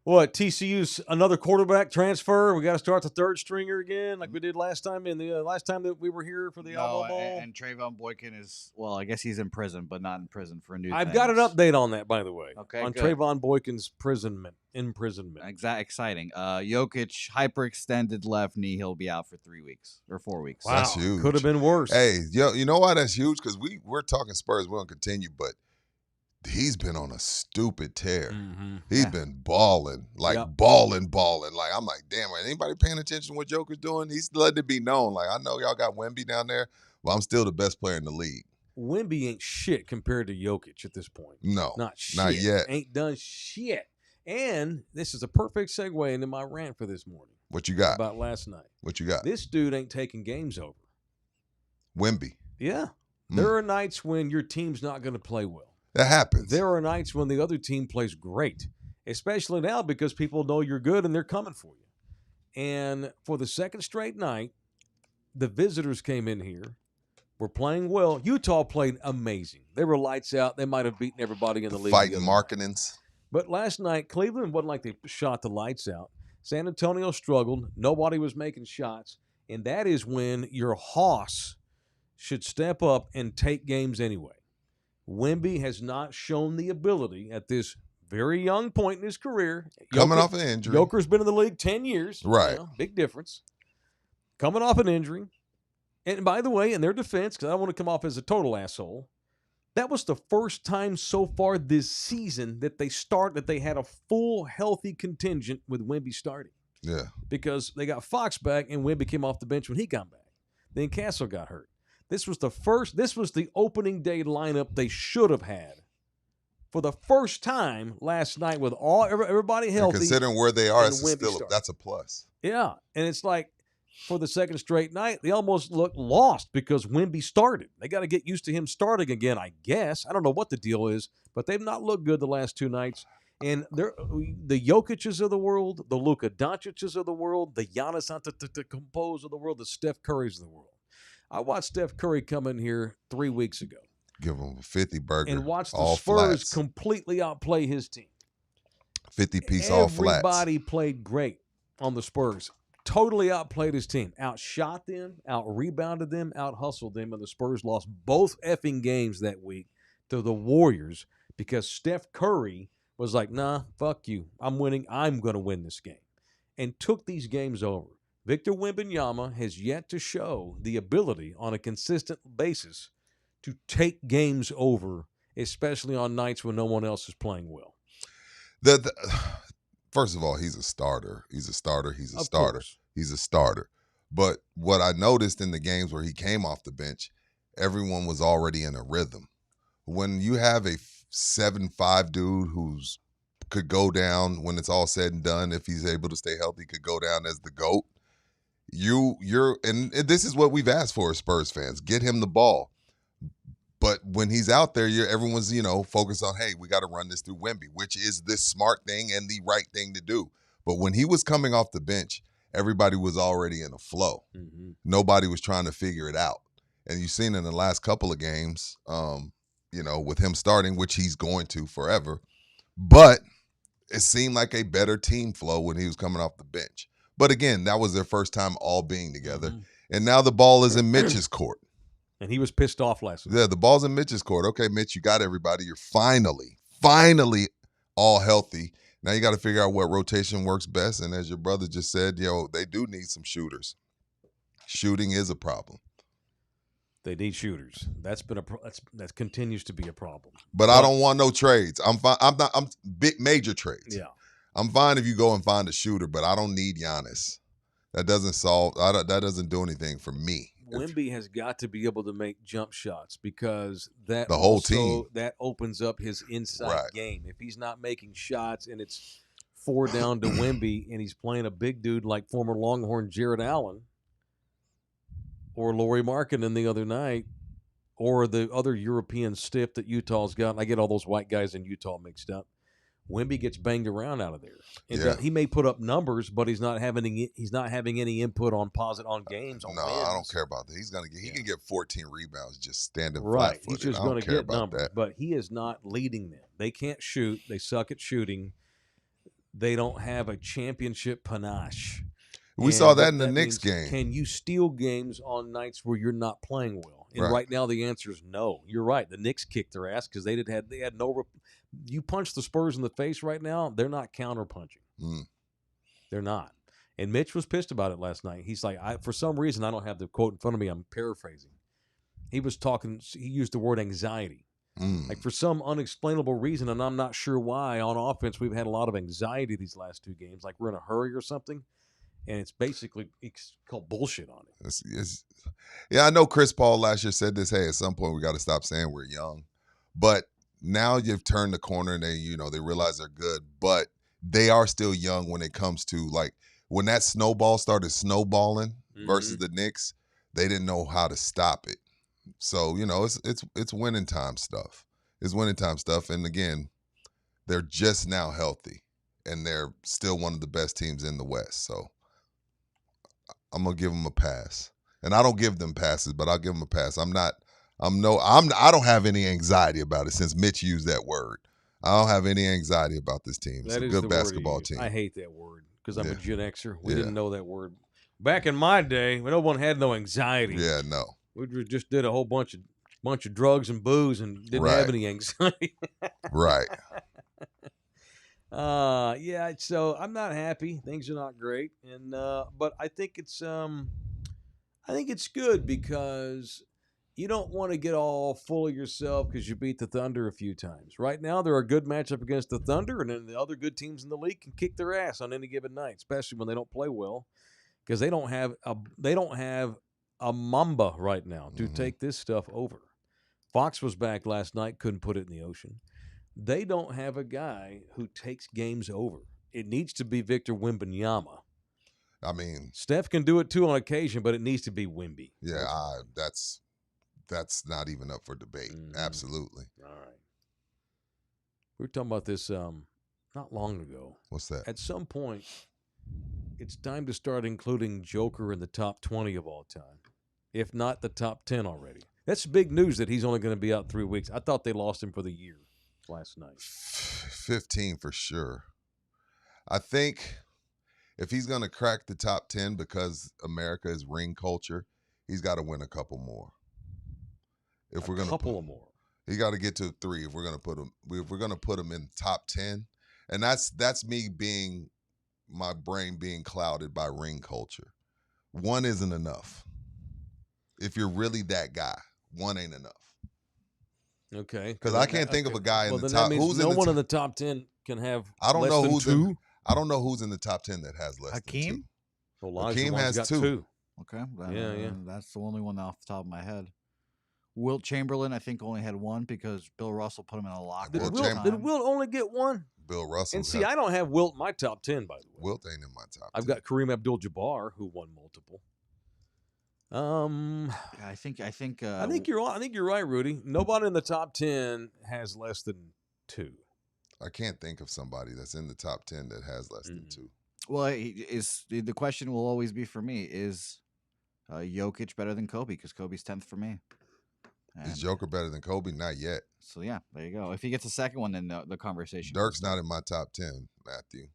What, TCU's another quarterback transfer? We got to start the third stringer again like we did last time last time that we were here for the Alamo Bowl? And Trayvon Boykin is, well, I guess he's in prison, but not in prison for new I've things. got an update on that, by the way. Okay, on good. Trayvon Boykin's imprisonment. Exciting. Jokic hyperextended left knee. He'll be out for 3 weeks or 4 weeks. Wow, That's huge. Could have been worse. Hey, you know why that's huge? Because we're talking Spurs. We're going to continue, but he's been on a stupid tear. Mm-hmm. He's been balling, balling. Like, I'm like, damn, anybody paying attention to what Joker's doing? He's letting it be known. Like, I know y'all got Wemby down there, but I'm still the best player in the league. Wemby ain't shit compared to Jokic at this point. No, Not shit. not yet. Ain't done shit. And this is a perfect segue into my rant for this morning. What you got? About last night. What you got? This dude ain't taking games over. Wemby. Yeah. There are nights when your team's not going to play well. That happens. There are nights when the other team plays great, especially now because people know you're good and they're coming for you. And for the second straight night, the visitors came in here, were playing well. Utah played amazing. They were lights out. They might have beaten everybody in the league. Fighting marketings. But last night, Cleveland wasn't like they shot the lights out. San Antonio struggled. Nobody was making shots. And that is when your hoss should step up and take games anyway. Wemby has not shown the ability at this very young point in his career. Coming off an injury. Joker's been in the league 10 years. Right. Big difference. Coming off an injury. And by the way, in their defense, because I don't want to come off as a total asshole, that was the first time so far this season that they had a full healthy contingent with Wemby starting. Yeah. Because they got Fox back and Wemby came off the bench when he got back. Then Castle got hurt. This was the opening day lineup they should have had for the first time last night with everybody healthy. And considering where they are, that's a plus. Yeah, and it's like for the second straight night, they almost looked lost because Wemby started. They got to get used to him starting again, I guess. I don't know what the deal is, but they've not looked good the last 2 nights. And the Jokic's of the world, the Luka Doncic's of the world, the Giannis Antetokounmpo's of the world, the Steph Curry's of the world. I watched Steph Curry come in here 3 weeks ago. Give him a 50 burger. And watch the Spurs flats. completely outplay his team. 50-piece all flats. Everybody played great on the Spurs. Totally outplayed his team. Outshot them, out-rebounded them, out-hustled them, and the Spurs lost both effing games that week to the Warriors because Steph Curry was like, nah, fuck you. I'm winning. I'm going to win this game. And took these games over. Victor Wembanyama has yet to show the ability on a consistent basis to take games over, especially on nights when no one else is playing well. First of all, he's a starter. He's a starter. Course. He's a starter. But what I noticed in the games where he came off the bench, everyone was already in a rhythm. When you have a 7'5" dude who's could go down when it's all said and done, if he's able to stay healthy, could go down as the GOAT. And this is what we've asked for as Spurs fans. Get him the ball. But when he's out there, everyone's, focused on, hey, we got to run this through Wemby, which is the smart thing and the right thing to do. But when he was coming off the bench, everybody was already in a flow. Mm-hmm. Nobody was trying to figure it out. And you've seen in the last couple of games, with him starting, which he's going to forever. But it seemed like a better team flow when he was coming off the bench. But again, that was their first time all being together. Mm-hmm. And now the ball is in Mitch's court. And he was pissed off last week. Yeah, the ball's in Mitch's court. Okay, Mitch, you got everybody. You're finally all healthy. Now you got to figure out what rotation works best. And as your brother just said, they do need some shooters. Shooting is a problem. They need shooters. That continues to be a problem. But I don't want no trades. I'm fine. I'm big major trades. Yeah. I'm fine if you go and find a shooter, but I don't need Giannis. That doesn't do anything for me. Wemby has got to be able to make jump shots because the whole team that opens up his inside game. If he's not making shots and it's 4 down to Wemby and he's playing a big dude like former Longhorn Jared Allen, or Lauri Markkanen the other night, or the other European stiff that Utah's got. And I get all those white guys in Utah mixed up. Wemby gets banged around out of there. And he may put up numbers, but he's not having any input on games. On no, wins. I don't care about that. He can get 14 rebounds just standing right. flat-footed. He's just going to get numbers, but he is not leading them. They can't shoot. They suck at shooting. They don't have a championship panache. We saw that in the Knicks game. Can you steal games on nights where you're not playing well? And right now the answer is no. You're right. The Knicks kicked their ass because they had no. You punch the Spurs in the face right now, they're not counter-punching. They're not. And Mitch was pissed about it last night. He's like, for some reason, I don't have the quote in front of me. I'm paraphrasing. He used the word anxiety. Like for some unexplainable reason, and I'm not sure why, on offense, we've had a lot of anxiety these last two games. Like we're in a hurry or something. And it's called bullshit on it. Yeah, I know Chris Paul last year said this, hey, at some point we got to stop saying we're young. But now you've turned the corner and they realize they're good, but they are still young when it comes to like when that snowball started snowballing versus the Knicks, they didn't know how to stop it. So, it's winning time stuff. It's winning time stuff. And again, they're just now healthy and they're still one of the best teams in the West. So I'm going to give them a pass. And I don't give them passes, but I'll give them a pass. I don't have any anxiety about it since Mitch used that word. I don't have any anxiety about this team. It's a good basketball team. I hate that word because I'm a Gen Xer. We didn't know that word. Back in my day, no one had no anxiety. Yeah, no. We just did a whole bunch of drugs and booze and didn't have any anxiety. Right. So I'm not happy. Things are not great. And but I think it's good because you don't want to get all full of yourself because you beat the Thunder a few times. Right now, they're a good matchup against the Thunder, and then the other good teams in the league can kick their ass on any given night, especially when they don't play well, because they don't have a Mamba right now to take this stuff over. Fox was back last night, couldn't put it in the ocean. They don't have a guy who takes games over. It needs to be Victor Wembanyama. I mean, Steph can do it too on occasion, but it needs to be Wemby. Yeah, that's not even up for debate. Absolutely. All right. We were talking about this not long ago. What's that? At some point, it's time to start including Joker in the top 20 of all time, if not the top 10 already. That's big news that he's only going to be out 3 weeks. I thought they lost him for the year last night. 15 for sure. I think if he's going to crack the top 10 because America is ring culture, he's got to win a couple more. If we're going to couple more, he got to get to 3. If we're going to put him in top 10, and that's me being my brain being clouded by ring culture. 1 isn't enough. If you're really that guy, 1 ain't enough. Okay. Because I can't think of a guy in the top. That means no one in the top 10 can have. I don't less know than who's 2. I don't know who's in the top 10 that has less Hakeem? than 2. Well, Hakeem has got 2. Okay. Yeah. That's the only one off the top of my head. Wilt Chamberlain, I think, only had 1 because Bill Russell put him in a locker. Did Wilt only get 1? Bill Russell. And see, I don't have Wilt in my top 10, by the way. Wilt ain't in my top 10. I've got Kareem Abdul-Jabbar, who won multiple. I think you're right, Rudy. Nobody in the top 10 has less than 2. I can't think of somebody that's in the top 10 that has less than 2. Well, the question will always be for me, is Jokic better than Kobe? Because Kobe's 10th for me. Is Joker better than Kobe? Not yet. So, yeah, there you go. If he gets a second one, then the conversation. Dirk's not in my top 10, Matthew.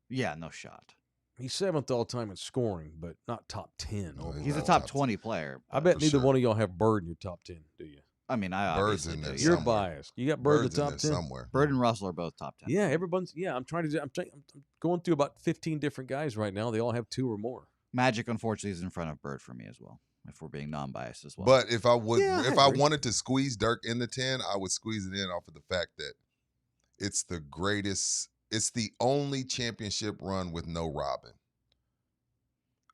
Yeah, no shot. He's 7th all time in scoring, but not top 10. No, he's a top 20 player. I bet neither one of y'all have Bird in your top 10, do you? I mean, I Bird's obviously in there do. You're somewhere. biased. You got Bird in Bird's the top 10 somewhere. Bird and Russell are both top 10. Yeah, everyone's. Yeah, I'm going through about 15 different guys right now. They all have 2 or more. Magic, unfortunately, is in front of Bird for me as well. If we're being non-biased as well. But if I would, if I agree. wanted to squeeze Dirk in the 10, I would squeeze it in off of the fact that it's the greatest. It's the only championship run with no Robin.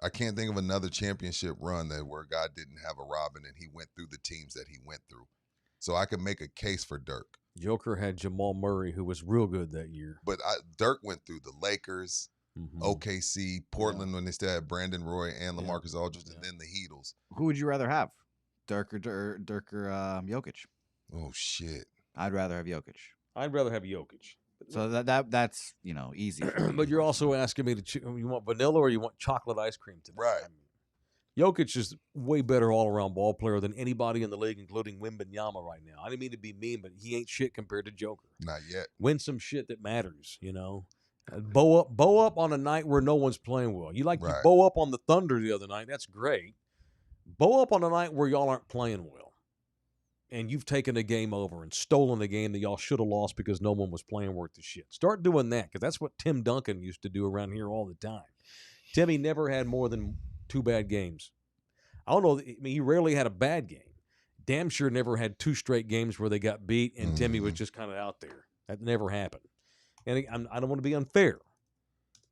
I can't think of another championship run where a guy didn't have a Robin and he went through the teams that he went through. So I could make a case for Dirk. Joker had Jamal Murray, who was real good that year. But Dirk went through the Lakers. OKC, Portland when they still had Brandon Roy and LaMarcus Aldridge, and then the Heatles. Who would you rather have, Dirk or Jokic? Oh shit! I'd rather have Jokic. I'd rather have Jokic. So that's easy. But you're also asking me to you want vanilla or you want chocolate ice cream today? Right. Jokic is way better all-around ball player than anybody in the league, including Wembanyama right now. I didn't mean to be mean, but he ain't shit compared to Joker. Not yet. Win some shit that matters, Bow up on a night where no one's playing well. You bow up on the Thunder the other night. That's great. Bow up on a night where y'all aren't playing well. And you've taken a game over and stolen a game that y'all should have lost because no one was playing worth the shit. Start doing that, because that's what Tim Duncan used to do around here all the time. Timmy never had more than 2 bad games. I don't know. I mean, he rarely had a bad game. Damn sure never had 2 straight games where they got beat and Timmy was just kind of out there. That never happened. And I don't want to be unfair,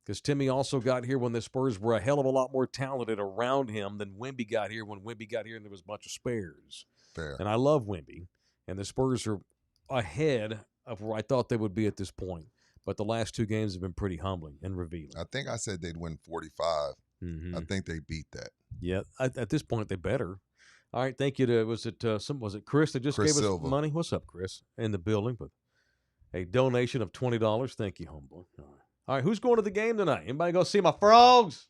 because Timmy also got here when the Spurs were a hell of a lot more talented around him than Wemby got here when Wemby got here and there was a bunch of spares. Fair. And I love Wemby. And the Spurs are ahead of where I thought they would be at this point. But the last 2 games have been pretty humbling and revealing. I think I said they'd win 45. Mm-hmm. I think they beat that. Yeah, at this point they better. All right, thank you to was it Chris that just Chris gave Silva. us money? What's up, Chris? In the building, but a donation of $20. Thank you, homeboy. All right, who's going to the game tonight? Anybody go see my frogs?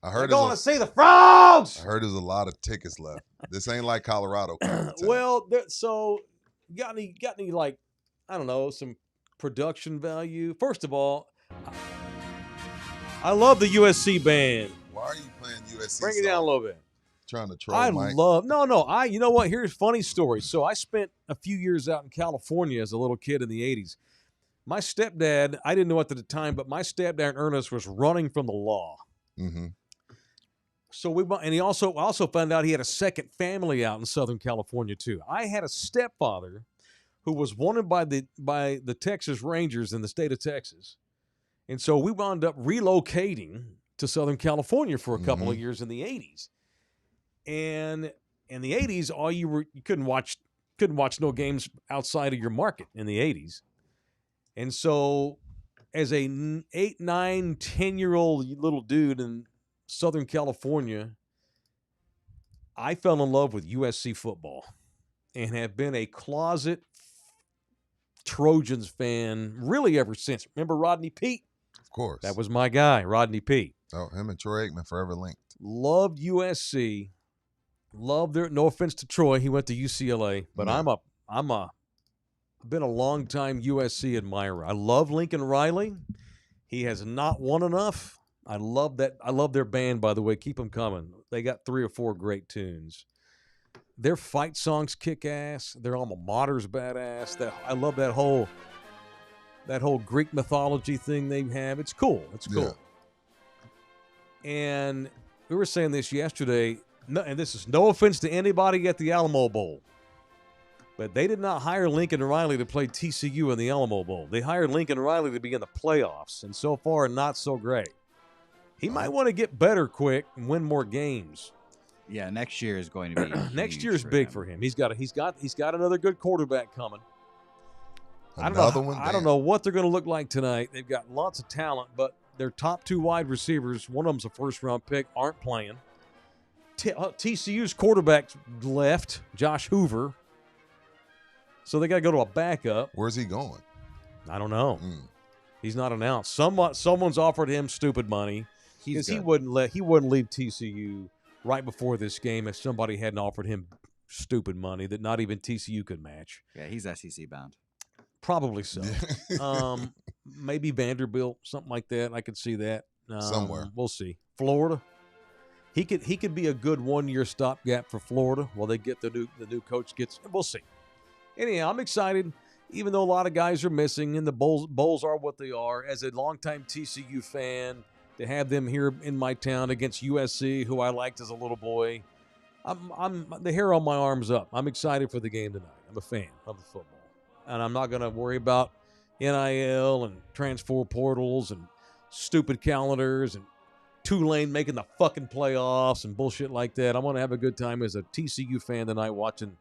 I heard going to see the frogs. I heard there's a lot of tickets left. This ain't like Colorado. Well, so got any like, I don't know, some production value? First of all, I love the USC band. Why are you playing USC? Bring it down a little bit. Trying to troll Mike. You know what? Here's a funny story. So I spent a few years out in California as a little kid in the 80s. My stepdad, I didn't know it at the time, but my stepdad Ernest was running from the law. Mm-hmm. So he also found out he had a second family out in Southern California too. I had a stepfather who was wanted by the Texas Rangers in the state of Texas. And so we wound up relocating to Southern California for a couple of years in the 80s. And in the 80s, you couldn't watch no games outside of your market in the 80s. And so as a 8, 9, 10-year-old little dude in Southern California, I fell in love with USC football and have been a closet Trojans fan really ever since. Remember Rodney Peete? Of course. That was my guy, Rodney Peete. Oh, him and Troy Aikman forever linked. Loved USC. Loved their. No offense to Troy, he went to UCLA, but I've been a long time USC admirer. I love Lincoln Riley. He has not won enough. I love that. I love their band, by the way. Keep them coming. They got 3 or 4 great tunes. Their fight songs kick ass. Their alma mater's badass. I love that whole Greek mythology thing they have. It's cool. It's cool. Yeah. And we were saying this yesterday, and this is no offense to anybody at the Alamo Bowl, but they did not hire Lincoln Riley to play TCU in the Alamo Bowl. They hired Lincoln Riley to be in the playoffs, and so far, not so great. He might want to get better quick and win more games. Yeah, next year is going to be next year is big for him. He's got another good quarterback coming. I don't know what they're going to look like tonight. They've got lots of talent, but their top 2 wide receivers, one of them's a first-round pick, aren't playing. TCU's quarterback left, Josh Hoover. So they got to go to a backup. Where's he going? I don't know. He's not announced. Someone's offered him stupid money because he wouldn't leave TCU right before this game if somebody hadn't offered him stupid money that not even TCU could match. Yeah, he's SEC bound. Probably so. Maybe Vanderbilt, something like that. I could see that somewhere. We'll see. Florida. He could be a good 1-year stopgap for Florida while they get the new coach gets. We'll see. Anyhow, I'm excited, even though a lot of guys are missing, and the Bulls are what they are. As a longtime TCU fan, to have them here in my town against USC, who I liked as a little boy, I'm the hair on my arm's up. I'm excited for the game tonight. I'm a fan of the football, and I'm not going to worry about NIL and transfer portals and stupid calendars and Tulane making the fucking playoffs and bullshit like that. I'm going to have a good time as a TCU fan tonight watching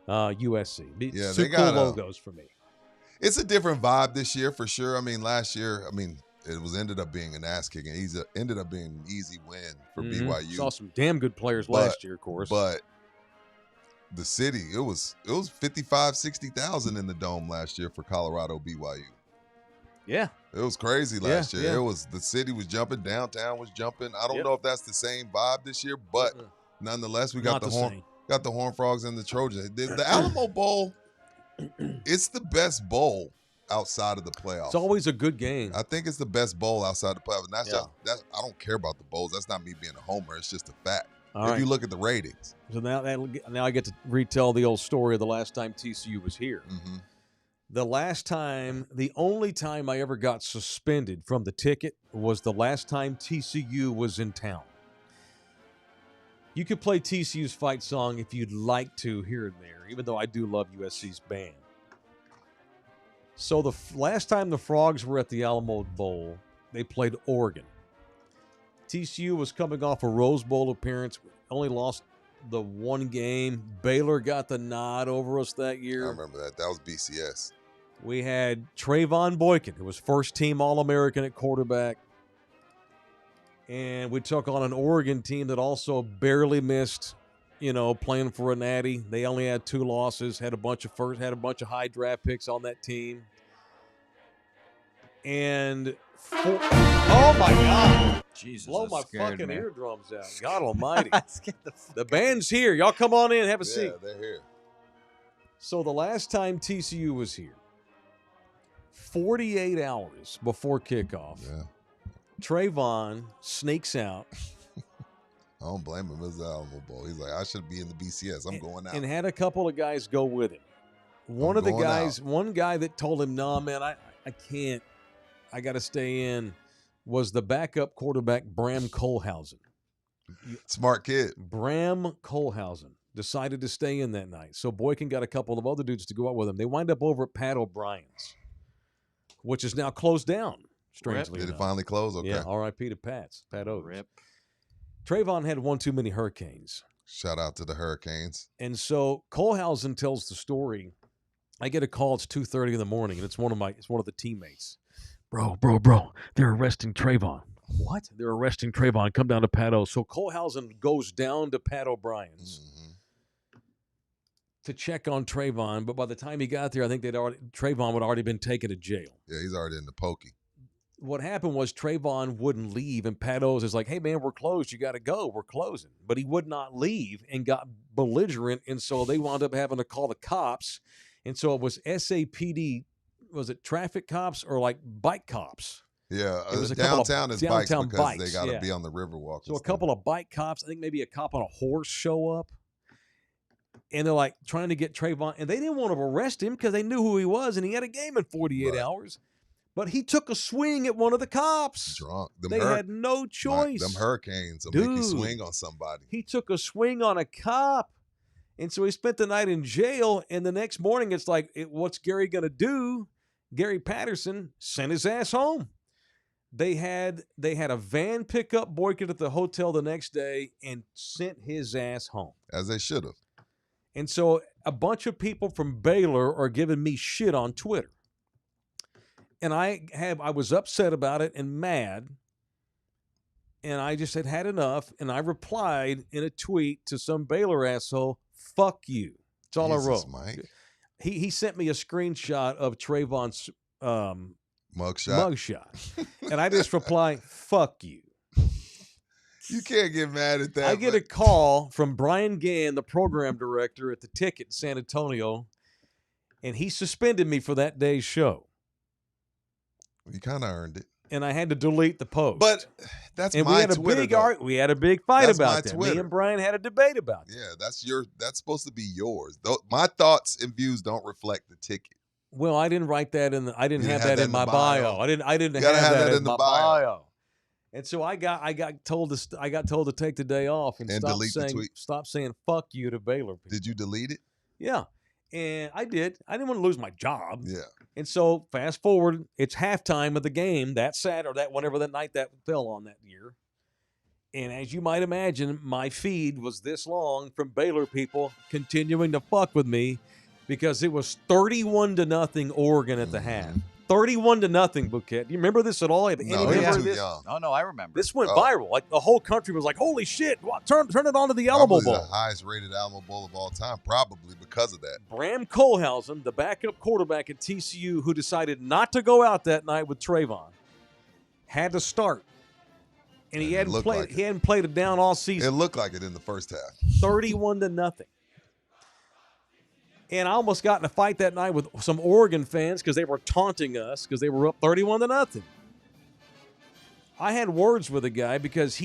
USC. Super they got cool logos for me. It's a different vibe this year for sure. I mean, last year, it was ended up being an ass kicking. Ended up being an easy win for Mhm. BYU. Saw some damn good players last year, of course. But the city, it was 55, 60,000 in the dome last year for Colorado BYU. yeah, It was crazy last year. yeah. It was the city was jumping, downtown was jumping. I don't Yep. know if that's the same vibe this year, but nonetheless, we got Not got the Horned Frogs and the Trojans. The Alamo Bowl, it's the best bowl outside of the playoffs. It's always a good game. I think it's the best bowl outside the playoffs. And that's Yeah. just I don't care about the bowls. That's not me being a homer. It's just a fact. All if right. you look at the ratings. So now I get to retell the old story of the last time TCU was here. Mm-hmm. The only time I ever got suspended from the ticket was the last time TCU was in town. You could play TCU's fight song if you'd like to here and there, even though I do love USC's band. So the last time the Frogs were at the Alamo Bowl, they played Oregon. TCU was coming off a Rose Bowl appearance, only lost the one game. Baylor got the nod over us that year. I remember that. That was BCS. We had Trayvon Boykin, who was first-team All-American at quarterback. And we took on an Oregon team that also barely missed, playing for a natty. They only had 2 losses, had a bunch of high draft picks on that team. And oh my God. Jesus, Blow that my scared fucking me. eardrums out. God almighty. Scared the The band's here. Y'all come on in, have a seat. Yeah, they're here. So the last time TCU was here, 48 hours before kickoff, Yeah. Trayvon sneaks out I don't blame him. It was the Alamo Bowl. He's like, I should be in the BCS. I'm going out. and had a couple of guys go with him. One guy that told him, "Nah, man, I can't. I got to stay in," was the backup quarterback, Bram Kohlhausen. Smart kid. Bram Kohlhausen decided to stay in that night. So Boykin got a couple of other dudes to go out with him. They wind up over at Pat O'Brien's, which is now closed down, strangely Did it enough. finally close? Okay. Yeah, R.I.P. to Pat O's. Rip. Trayvon had one too many hurricanes. Shout out to the Hurricanes. And so Kohlhausen tells the story. I get a call. It's 2:30 in the morning, and it's one of the teammates. Bro, they're arresting Trayvon. What? They're arresting Trayvon. Come down to Pat O. So Kohlhausen goes down to Pat O'Brien's to check on Trayvon, but by the time he got there, I think Trayvon would already been taken to jail. Yeah, he's already in the pokey. What happened was Trayvon wouldn't leave, and Pat O's is like, "Hey, man, we're closed. You got to go. We're closing." But he would not leave and got belligerent, and so they wound up having to call the cops. And so it was SAPD, was it traffic cops or like bike cops? Yeah, It was a couple of downtown is downtown bikes because bikes, they got to yeah. be on the Riverwalk. So a couple of bike cops, I think maybe a cop on a horse show up. And they're like trying to get Trayvon. And they didn't want to arrest him because they knew who he was and he had a game in 48 hours. But he took a swing at one of the cops. Drunk. They had no choice. Them Hurricanes will make you Dude. swing on somebody. He took a swing on a cop. And so he spent the night in jail. And the next morning, it's like, what's Gary going to do? Gary Patterson sent his ass home. They had a van pick up Boykin at the hotel the next day and sent his ass home. As they should have. And so a bunch of people from Baylor are giving me shit on Twitter. And I was upset about it and mad. And I just had enough. And I replied in a tweet to some Baylor asshole, "Fuck you." That's all Jesus, I wrote. Mike. He sent me a screenshot of Trayvon's mugshot. And I just reply, "Fuck you." You can't get mad at that. I get a call from Brian Gann, the program director at the Ticket in San Antonio, and he suspended me for that day's show. You kind of earned it. And I had to delete the post. But that's and my we had Twitter, a big though. we had a big fight That's about my that. Twitter. Me and Brian had a debate about that. Yeah, that's supposed to be yours. My thoughts and views don't reflect the ticket. Well, I didn't write that in. I didn't You have didn't that in my bio. I didn't have that in my bio. And so I got told to take the day off and delete the tweet. stop saying "fuck you" to Baylor people. Did you delete it? Yeah, and I did. I didn't want to lose my job. Yeah. And so fast forward, it's halftime of the game that Saturday, that whenever that night that fell on that year. And as you might imagine, my feed was this long from Baylor people continuing to fuck with me because it was 31-0 Oregon at the half. 31-0, Bouquet. Do you remember this at all? Have any No, member he's of too this? young. No, I remember. This went Oh. viral. Like the whole country was like, "Holy shit! Turn it on to the Alamo Probably the Bowl." highest rated Alamo Bowl of all time, probably because of that. Bram Kohlhausen, the backup quarterback at TCU, who decided not to go out that night with Trayvon, had to start, and he And it hadn't looked played. like He it. hadn't played it down all It season. looked like it in the first half. 31-0. And I almost got in a fight that night with some Oregon fans because they were taunting us because they were up 31-0. I had words with a guy because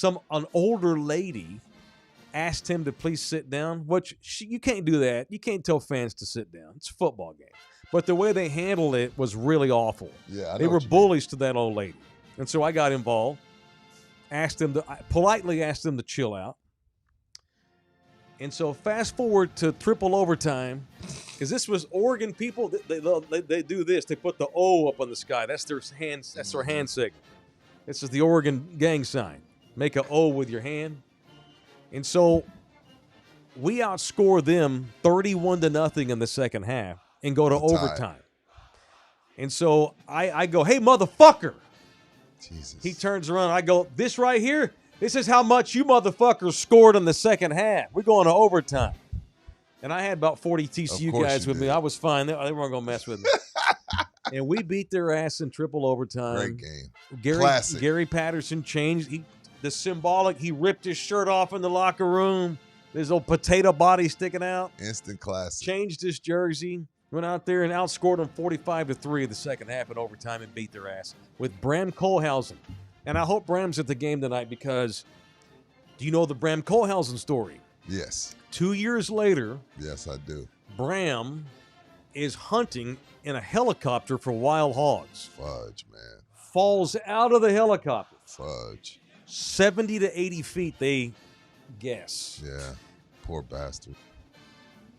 an older lady asked him to please sit down, which you can't do that. You can't tell fans to sit down. It's a football game. But the way they handled it was really awful. Yeah, I know They were what you mean. bullies to that old lady. And so I got involved, I politely asked them to chill out. And so fast forward to triple overtime, because this was Oregon people. They do this. They put the O up on the sky. That's their hand. That's their hand signal. This is the Oregon gang sign. Make an O with your hand. And so we outscore them 31-0 in the second half and go to It's a tie. overtime. And so I go, "Hey, motherfucker." Jesus. He turns around. I go, "This right here, this is how much you motherfuckers scored in the second half. We're going to overtime." And I had about 40 TCU Of course guys you with me. did. I was fine. They weren't going to mess with me. And we beat their ass in triple overtime. Great game. Gary, Classic. Gary Patterson changed. He ripped his shirt off in the locker room. His old potato body sticking out. Instant classic. Changed his jersey. Went out there and outscored them 45-3 in the second half in overtime and beat their ass with Bram Kohlhausen. And I hope Bram's at the game tonight because do you know the Bram Kohlhausen story? Yes. 2 years later, Yes, I do. Bram is hunting in a helicopter for wild hogs. Fudge, man. Falls out of the helicopter. Fudge. 70 to 80 feet, they guess. Yeah. Poor bastard.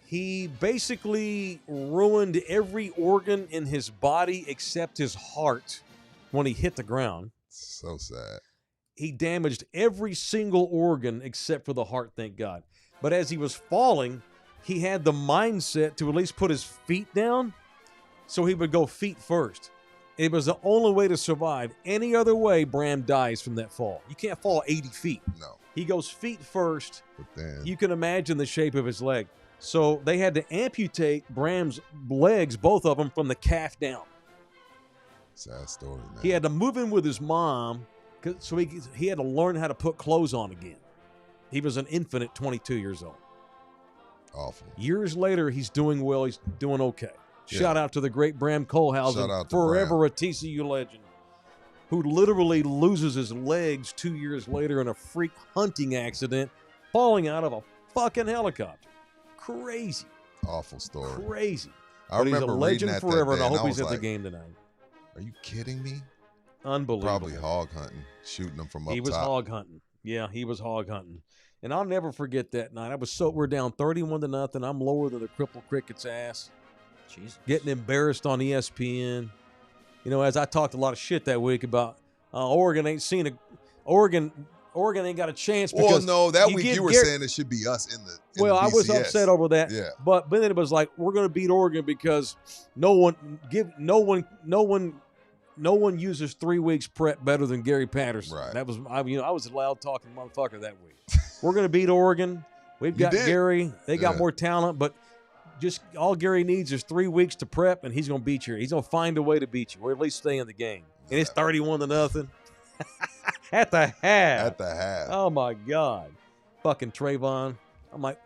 He basically ruined every organ in his body except his heart when he hit the ground. So sad. He damaged every single organ except for the heart, thank God. But as he was falling, he had the mindset to at least put his feet down, so he would go feet first. It was the only way to survive. Any other way, Bram dies from that fall. You can't fall 80 feet. No. He goes feet first. But then You can imagine the shape of his leg. So they had to amputate Bram's legs, both of them, from the calf down. sad story, man. He had to move in with his mom, so he had to learn how to put clothes on again. He was an infant at 22 years old. Awful. Years later, he's doing well. He's doing okay. Yeah. Shout out to the great Bram Shout Kohlhausen, out to forever Bram. a TCU legend, who literally loses his legs 2 years later in a freak hunting accident, falling out of a fucking helicopter. Crazy. Awful story. Crazy. I But he's a remember legend reading that forever, and day, I hope was he's at the like, game tonight. Are you kidding me? Unbelievable. Probably hog hunting, shooting them from up He was top. hog hunting. Yeah, he was hog hunting. And I'll never forget that night. We're down 31-0. I'm lower than the crippled cricket's ass. Jesus. Getting embarrassed on ESPN. You know, as I talked a lot of shit that week about Oregon ain't got a chance Well, because no, that week give you were Gar- saying it should be us in the Well, I was BCS. upset over that. Yeah. But then it was like, we're going to beat Oregon because no one uses 3 weeks prep better than Gary Patterson. Right. That was I was a loud talking motherfucker that week. We're going to beat Oregon. We've You got did. Gary. They got Yeah. more talent, but just all Gary needs is 3 weeks to prep, and he's going to beat you. He's going to find a way to beat you, or at least stay in the game. And it's 31-0 at the half. At the half. Oh my God, fucking Trayvon. I'm like,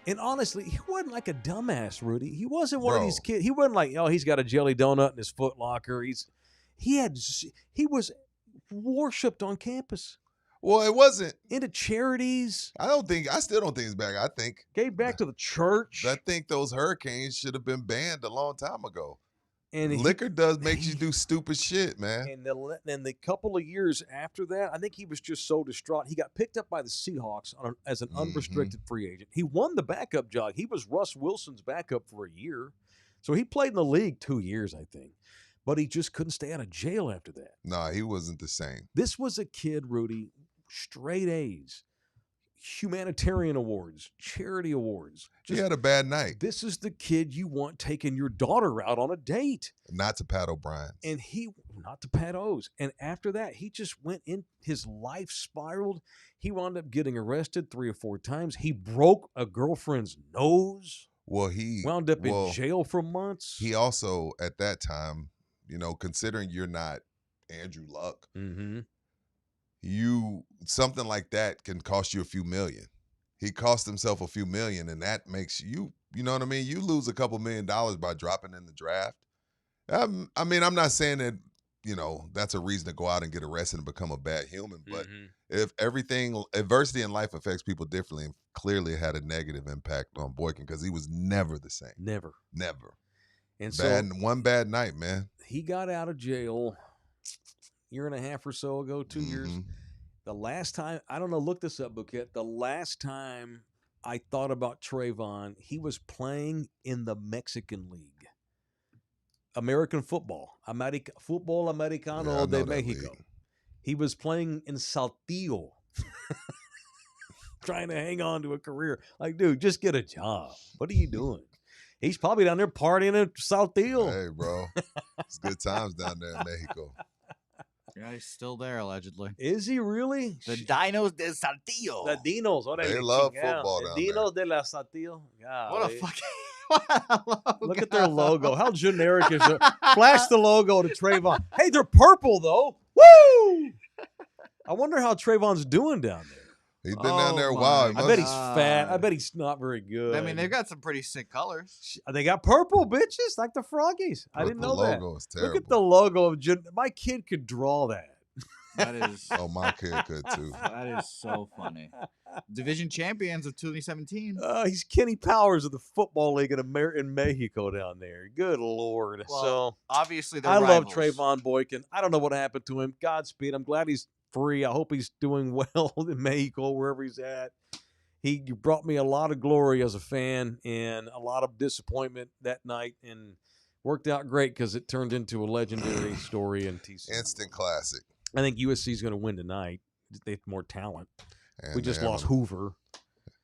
and honestly, he wasn't like a dumbass, Rudy. He wasn't one of Bro. these kids. He wasn't like, oh, he's got a jelly donut in his Foot Locker. He was worshipped on campus, Well, it wasn't. into charities, I still don't think it's bad. gave back to the church, I think those hurricanes should have been banned a long time ago. and Liquor does make you do stupid shit, man. And the couple of years after that, I think he was just so distraught. He got picked up by the Seahawks as an unrestricted free agent. He won the backup job. He was Russ Wilson's backup for a year. So he played in the league 2 years, I think. But he just couldn't stay out of jail after that. No, he wasn't the same. This was a kid, Rudy, straight A's, humanitarian awards, charity awards. He had a bad night. This is the kid you want taking your daughter out on a date. Not to Pat O'Brien. And not to Pat O's. And after that, he just went in, his life spiraled. He wound up getting arrested 3 or 4 times. He broke a girlfriend's nose. Well, he wound up in jail for months. He also, at that time, considering you're not Andrew Luck, something like that can cost you a few million. He cost himself a few million, and that makes you know what I mean? You lose a couple $1 million by dropping in the draft. I'm not saying that, that's a reason to go out and get arrested and become a bad human, but if adversity in life affects people differently, and clearly it had a negative impact on Boykin because he was never the same. Never. And one bad night, man. He got out of jail a year and a half or so ago, 2 years. The last time, I don't know, look this up, Bookie. The last time I thought about Trayvon, he was playing in the Mexican League. American football. Fútbol Americano de Mexico. League. He was playing in Saltillo. Trying to hang on to a career. Like, dude, just get a job. What are you doing? He's probably down there partying in Saltillo. Hey, bro. It's good times down there in Mexico. Yeah, he's still there, allegedly. Is he really? The Dinos de Saltillo. The Dinos. They love football down there. Dinos de la Saltillo. God, What a fucking... Look at their logo. How generic is it? Flash the logo to Trayvon. Hey, they're purple, though. Woo! I wonder how Trayvon's doing down there. He's been down there a while. I bet he's fat. I bet he's not very good. I mean, they've got some pretty sick colors. They got purple, bitches, like the Froggies. I didn't know that. The logo is terrible. Look at the logo of my kid could draw that. That is. Oh, my kid could too. That is so funny. Division champions of 2017. He's Kenny Powers of the Football League in Mexico down there. Good Lord. Well, so obviously, I love Trayvon Boykin. I don't know what happened to him. Godspeed. I'm glad he's free. I hope he's doing well in Mexico, wherever he's at. He brought me a lot of glory as a fan and a lot of disappointment that night, and worked out great because it turned into a legendary story in TCU. Instant classic. I think USC is going to win tonight. They have more talent. And we just lost Hoover.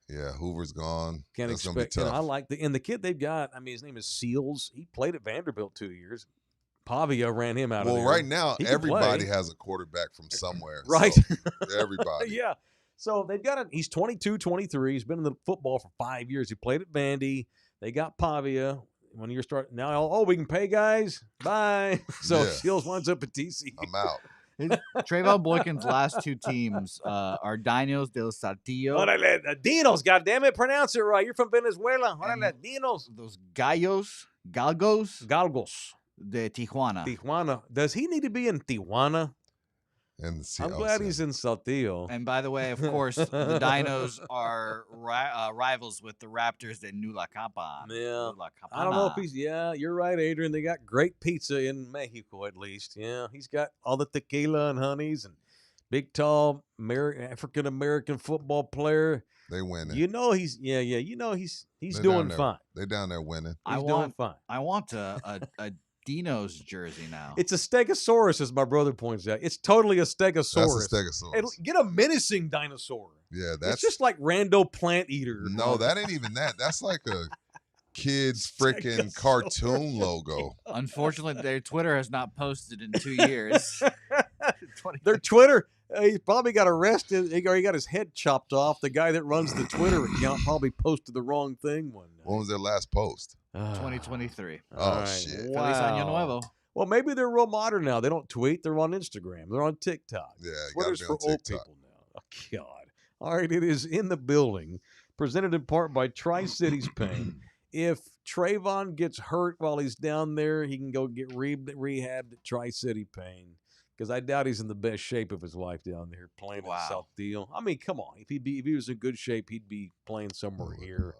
Yeah, Hoover's gone. Can't That's expect. gonna be tough. I like the kid they've got. I mean, his name is Seals. He played at Vanderbilt 2 years. Pavia ran him out of there. Well, right now, He can everybody play. has a quarterback from somewhere. Right. So, everybody. Yeah. So they've got he's 22, 23. He's been in the football for 5 years. He played at Vandy. They got Pavia. When you're starting now, we can pay guys. Bye. So Yeah. Seals winds up at TCU. I'm out. Trayvon Boykin's last 2 teams are Dinos del Saltillo. Órale, Dinos, goddammit, pronounce it right. You're from Venezuela. Órale, Dinos. Those Galgos Galgos. de Tijuana. Tijuana. Does he need to be in Tijuana? And I'm glad he's in Saltillo. And by the way, of course, the Dinos are rivals with the Raptors de Nulacapan. Yeah. I don't know if he's, you're right, Adrian. They got great pizza in Mexico, at least. Yeah, he's got all the tequila and honeys and big, tall African-American football player. They winning. You know he's doing fine. They down there winning. He's doing fine. I want a Dino's jersey now. It's a stegosaurus, as my brother points out. It's totally a stegosaurus. That's a stegosaurus. Get a menacing dinosaur. Yeah, that's it's just like Rando Plant Eater. No, that ain't even that. That's like a kid's freaking cartoon logo. Unfortunately, their Twitter has not posted in 2 years. Their Twitter, he probably got arrested. He got his head chopped off. The guy that runs the Twitter account probably posted the wrong thing one night. When was their last post? 2023. Oh, shit. Wow. Feliz Año Nuevo. Well, maybe they're real modern now. They don't tweet. They're on Instagram. They're on TikTok. Yeah, Twitter's gotta be for on old TikTok. people now. Oh, God. All right, it is in the building, presented in part by Tri-Cities Pain. If Trayvon gets hurt while he's down there, he can go get rehabbed at Tri-City Pain, because I doubt he's in the best shape of his life down there playing in Saltillo. I mean, come on. If he was in good shape, he'd be playing somewhere here.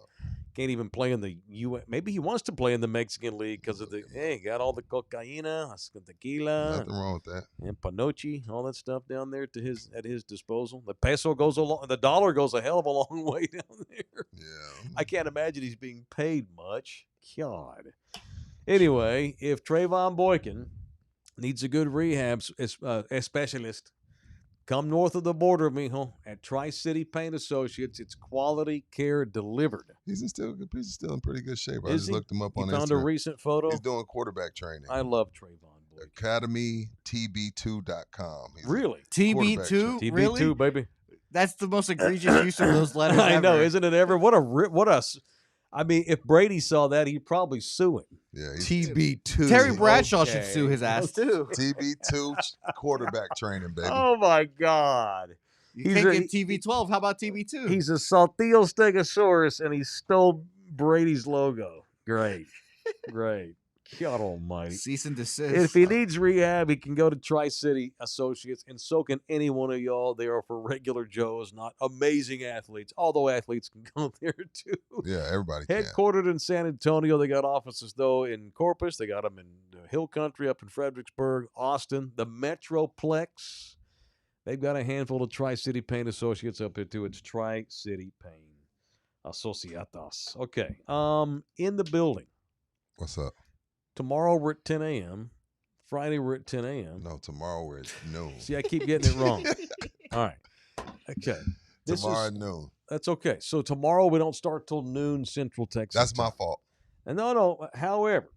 Can't even play in the U.S. Maybe he wants to play in the Mexican League because of got all the cocaina, tequila, Nothing wrong with that. and panoche, all that stuff down there at his disposal. The peso goes the dollar goes a hell of a long way down there. Yeah. I can't imagine he's being paid much. God. Anyway, if Trayvon Boykin needs a good rehab specialist, Come north of the border, mijo, at Tri-City Paint Associates. It's quality care delivered. He's still in pretty good shape. I Is just he? looked him up You on found a Instagram. recent photo? He's doing quarterback training. I love Trayvon Boyd. AcademyTB2.com. Really? TB2? TB2, Really? baby. That's the most egregious use of those letters I know, ever. isn't it ever? I mean, if Brady saw that, he'd probably sue him. Yeah, TB2. Terry Bradshaw Okay. should sue his ass, too. TB2 quarterback training, baby. Oh, my God. You can't get TB12. How about TB2? He's a Saltillo Stegosaurus, and he stole Brady's logo. Great. Great. God almighty. Cease and desist. If he needs rehab, he can go to Tri-City Associates, and so can any one of y'all. They are for regular Joes, not amazing athletes, although athletes can go there too. Yeah, everybody can. Headquartered in San Antonio. They got offices, though, in Corpus. They got them in the Hill Country up in Fredericksburg, Austin, the Metroplex. They've got a handful of Tri-City Paint Associates up there, too. It's Tri-City Paint Associates. Okay. In the building. What's up? Tomorrow we're at 10 a.m. Friday we're at 10 a.m. No, tomorrow we're at noon. See, I keep getting it wrong. All right. Okay. Tomorrow at noon. That's okay. So tomorrow we don't start till noon Central Texas. That's my time. fault. And no. However,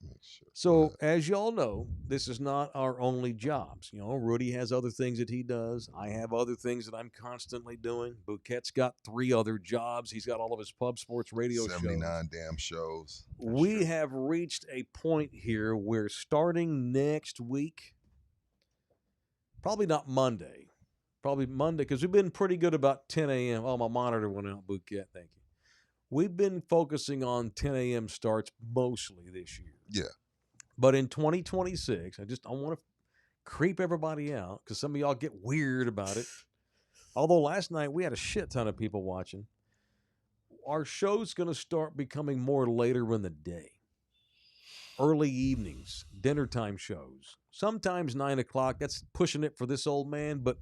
Make sure. so as y'all know, this is not our only jobs. You know, Rudy has other things that he does. I have other things that I'm constantly doing. Bouquet's got 3 other jobs. He's got all of his pub sports radio 79 shows. damn shows. We have reached a point here where starting next week, probably not Monday, probably Monday, because we've been pretty good about 10 a.m. Oh, my monitor went out, Bouquet. Thank you. We've been focusing on 10 a.m. starts mostly this year. Yeah. But in 2026, I want to creep everybody out because some of y'all get weird about it. Although last night we had a shit ton of people watching. Our show's going to start becoming more later in the day. Early evenings, dinner time shows. Sometimes 9 o'clock. That's pushing it for this old man, but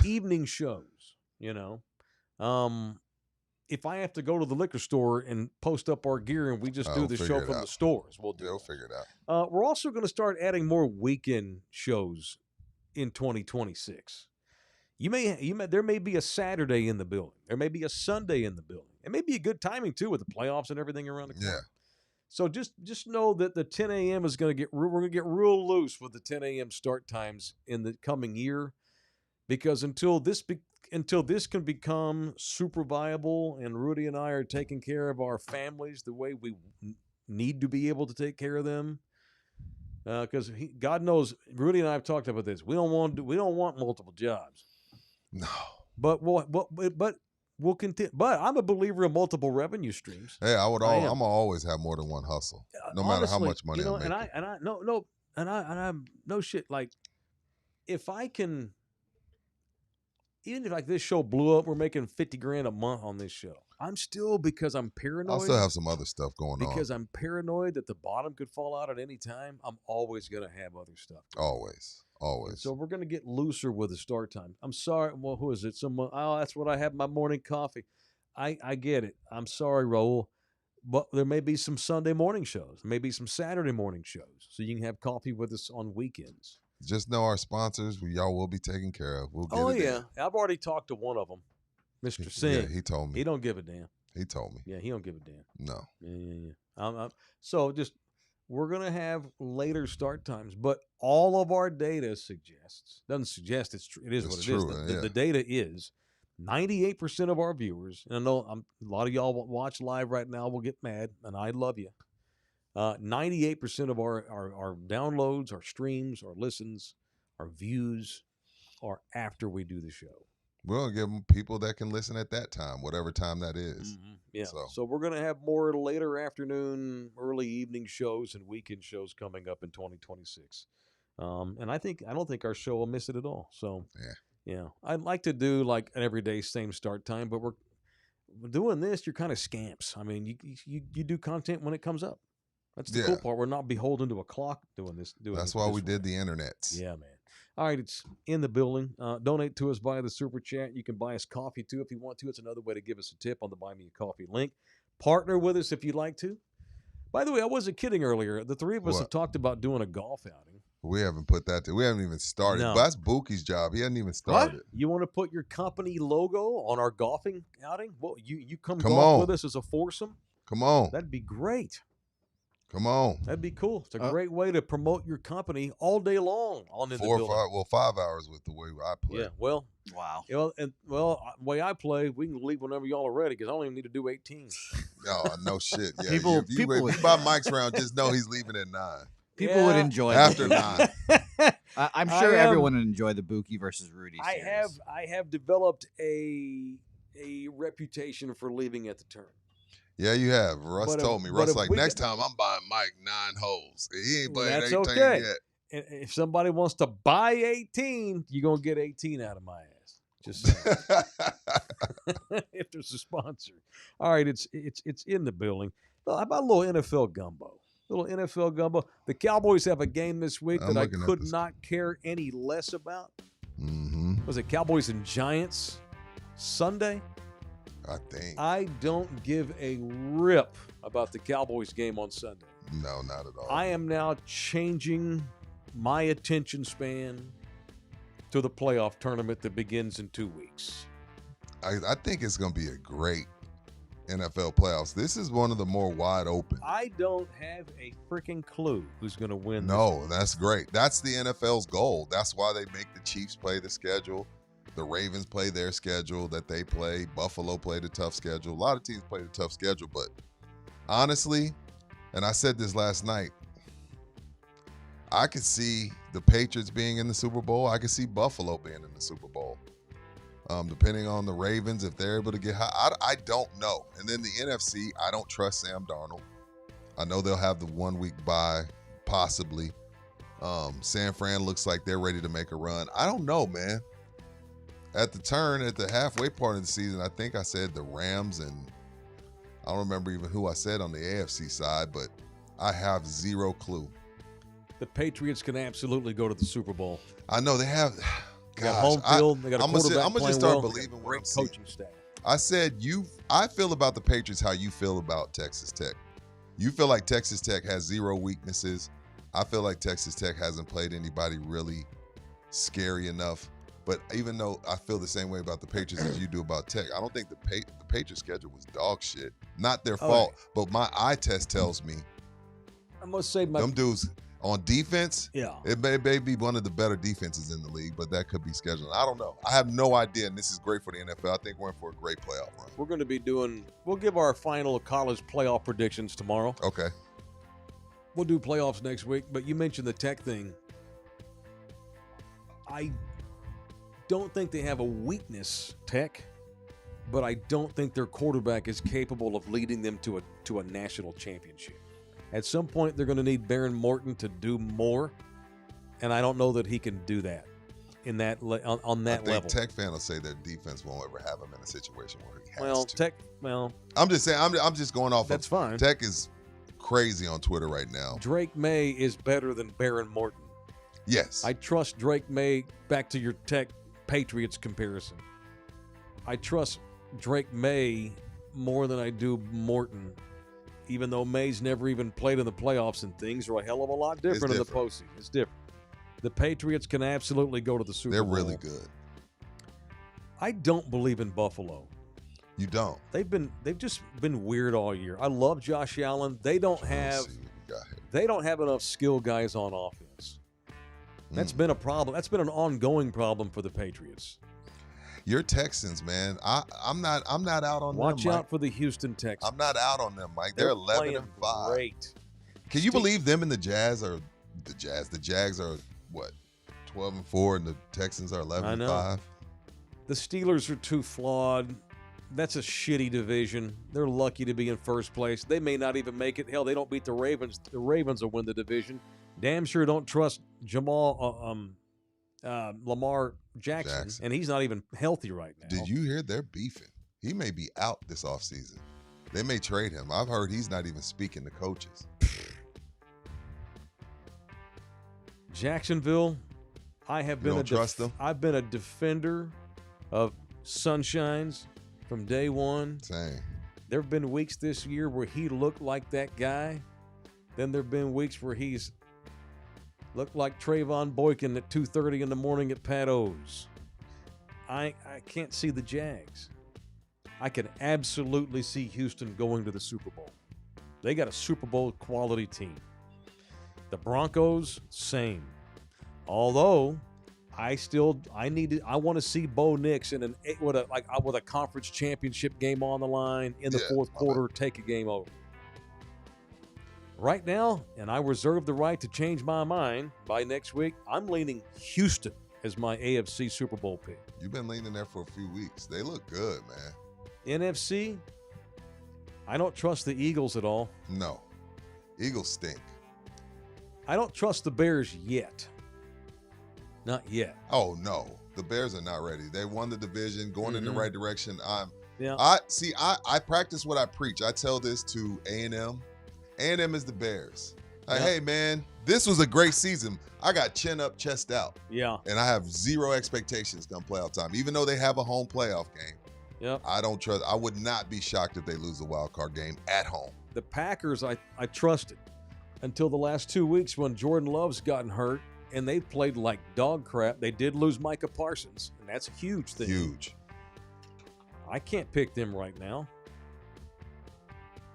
evening shows, you know. If I have to go to the liquor store and post up our gear and we just do the show from the stores, we'll do it. We'll figure it out. We're also going to start adding more weekend shows in 2026. There may be a Saturday in the building. There may be a Sunday in the building. It may be a good timing too with the playoffs and everything around the corner. Yeah. So just know that the 10 a.m. is going to we're going to get real loose with the 10 a.m. start times in the coming year, because until this can become super viable and Rudy and I are taking care of our families the way we need to be able to take care of them, because God knows Rudy and I have talked about this. We don't want multiple jobs. No. But we'll continue. But I'm a believer in multiple revenue streams. Hey, I'm gonna always have more than one hustle, no matter how much money I'm making. I'm no shit. Like, if I can, even if like this show blew up, we're making $50,000 a month on this show. I'm still, because I'm paranoid. I'll still have some other stuff going on. Because I'm paranoid that the bottom could fall out at any time. I'm always gonna have other stuff. Always. So we're gonna get looser with the start time. I'm sorry. Well, who is it? Someone? Oh, that's what I have my morning coffee. I get it. I'm sorry, Raul, but there may be some Sunday morning shows, maybe some Saturday morning shows, so you can have coffee with us on weekends. Just know our sponsors, y'all will be taken care of. We'll get Oh it yeah, in. I've already talked to one of them, Mr. Singh. Yeah, he told me. He don't give a damn. He told me. Yeah, he don't give a damn. No. Yeah. So just, we're going to have later start times, but all of our data doesn't suggest it's true. It is what it is. The data is 98% of our viewers, and I know a lot of y'all watch live right now will get mad, and I love you. 98% of our downloads, our streams, our listens, our views are after we do the show. We're going to give them people that can listen at that time, whatever time that is. Mm-hmm. Yeah. So we're going to have more later afternoon, early evening shows and weekend shows coming up in 2026. And I don't think our show will miss it at all. So, yeah. I'd like to do like an everyday same start time, but we're doing this. You're kind of scamps. I mean, you do content when it comes up. That's the cool part. We're not beholden to a clock doing this. That's why we did the internets. Yeah, man. All right, it's in the building. Donate to us via the Super Chat. You can buy us coffee, too, if you want to. It's another way to give us a tip on the Buy Me a Coffee link. Partner with us if you'd like to. By the way, I wasn't kidding earlier. The three of us have talked about doing a golf outing. We haven't put that. We haven't even started. No. But that's Bookie's job. He hasn't even started. You want to put your company logo on our golfing outing? Well, you come Come golf on. with us as a foursome? Come on. That'd be great. Come on. That'd be cool. It's a great way to promote your company all day long on in the building. 5 hours with the way I play. Yeah, well, Wow. the way I play, we can leave whenever y'all are ready because I don't even need to do 18. No shit. Yeah. People- if you people- buy Mike's round, just know he's leaving at 9. People would enjoy After the 9. I'm sure everyone would enjoy the Bookie versus Rudy I series. have developed a reputation for leaving at the turn. Yeah, you have. Russ But if- told me. but Russ if like, we next get- time I'm buying Mike 9 holes. He ain't Well, played that's 18 okay. yet. And if somebody wants to buy 18, you're gonna get 18 out of my ass. Just saying. If there's a sponsor. All right, it's in the building. Well, how about a little NFL gumbo? The Cowboys have a game this week I'm that I looking at could this. not care any less about. Mm-hmm. Was it Cowboys and Giants Sunday? I think. I don't give a rip about the Cowboys game on Sunday. No, not at all. I am now changing my attention span to the playoff tournament that begins in 2 weeks. I think it's going to be a great NFL playoffs. This is one of the more wide open. I don't have a freaking clue who's going to win. No, that's great. That's the NFL's goal. That's why they make the Chiefs play the schedule. The Ravens play their schedule that they play. Buffalo played a tough schedule. A lot of teams played a tough schedule, but honestly, and I said this last night, I could see the Patriots being in the Super Bowl. I could see Buffalo being in the Super Bowl. Depending on the Ravens, if they're able to get high. I don't know. And then the NFC, I don't trust Sam Darnold. I know they'll have the 1 week bye, possibly. San Fran looks like they're ready to make a run. I don't know, man. At the halfway part of the season, I think I said the Rams, and I don't remember even who I said on the AFC side, but I have zero clue. The Patriots can absolutely go to the Super Bowl. I know they have. They got home field. They got a quarterback I'm gonna playing just start well. believing what Great I'm seeing. coaching staff. I said I feel about the Patriots how you feel about Texas Tech. You feel like Texas Tech has zero weaknesses. I feel like Texas Tech hasn't played anybody really scary enough. But even though I feel the same way about the Patriots as you do about Tech, I don't think the Patriots schedule was dog shit. Not their fault, but my eye test tells me I must say, them dudes on defense, yeah. it may be one of the better defenses in the league, but that could be scheduling. I don't know. I have no idea, and this is great for the NFL. I think we're in for a great playoff run. We're going to be we'll give our final college playoff predictions tomorrow. Okay. We'll do playoffs next week, but you mentioned the Tech thing. I don't think they have a weakness, Tech, but I don't think their quarterback is capable of leading them to a national championship. At some point, they're going to need Baron Morton to do more, and I don't know that he can do that on that I think level. Tech fan will say their defense won't ever have him in a situation where he has to. Tech. I'm just saying. I'm just going off. That's of, fine. Tech is crazy on Twitter right now. Drake May is better than Baron Morton. Yes. I trust Drake May. Back to your Tech Patriots comparison. I trust Drake May more than I do Morton, even though May's never even played in the playoffs, and things are a hell of a lot different in the postseason. It's different. The Patriots can absolutely go to the Super Bowl. They're really good. I don't believe in Buffalo. You don't. They've just been weird all year. I love Josh Allen. They don't have enough skill guys on offense. That's been a problem. That's been an ongoing problem for the Patriots. Your Texans, man. I'm not out on them. Watch out Mike. for the Houston Texans. I'm not out on them, Mike. They're 11-5. Great. Can you believe them and the Jazz are the Jazz? The Jags are what? 12-4, and the Texans are 11-5. I know. The Steelers are too flawed. That's a shitty division. They're lucky to be in first place. They may not even make it. Hell, they don't beat the Ravens. The Ravens will win the division. Damn sure don't trust Lamar Jackson, and he's not even healthy right now. Did you hear they're beefing? He may be out this offseason. They may trade him. I've heard he's not even speaking to coaches. Jacksonville, I've been a defender of Sunshines from day one. Same. There have been weeks this year where he looked like that guy. Then there have been weeks where he's Looked like Trayvon Boykin at 2:30 in the morning at Pat O's. I can't see the Jags. I can absolutely see Houston going to the Super Bowl. They got a Super Bowl quality team. The Broncos, same. Although I want to see Bo Nix in with a conference championship game on the line in the fourth quarter, take a game over. Right now, and I reserve the right to change my mind by next week, I'm leaning Houston as my AFC Super Bowl pick. You've been leaning there for a few weeks. They look good, man. NFC, I don't trust the Eagles at all. No. Eagles stink. I don't trust the Bears yet. Not yet. Oh, no. The Bears are not ready. They won the division, going in the right direction. Yeah. I practice what I preach. I tell this to A&M. A&M is the Bears. Like, hey, man, this was a great season. I got chin up, chest out. Yeah. And I have zero expectations come playoff time. Even though they have a home playoff game, I don't trust. I would not be shocked if they lose the wild card game at home. The Packers, I trusted until the last 2 weeks when Jordan Love's gotten hurt and they played like dog crap. They did lose Micah Parsons, and that's a huge thing. Huge. I can't pick them right now.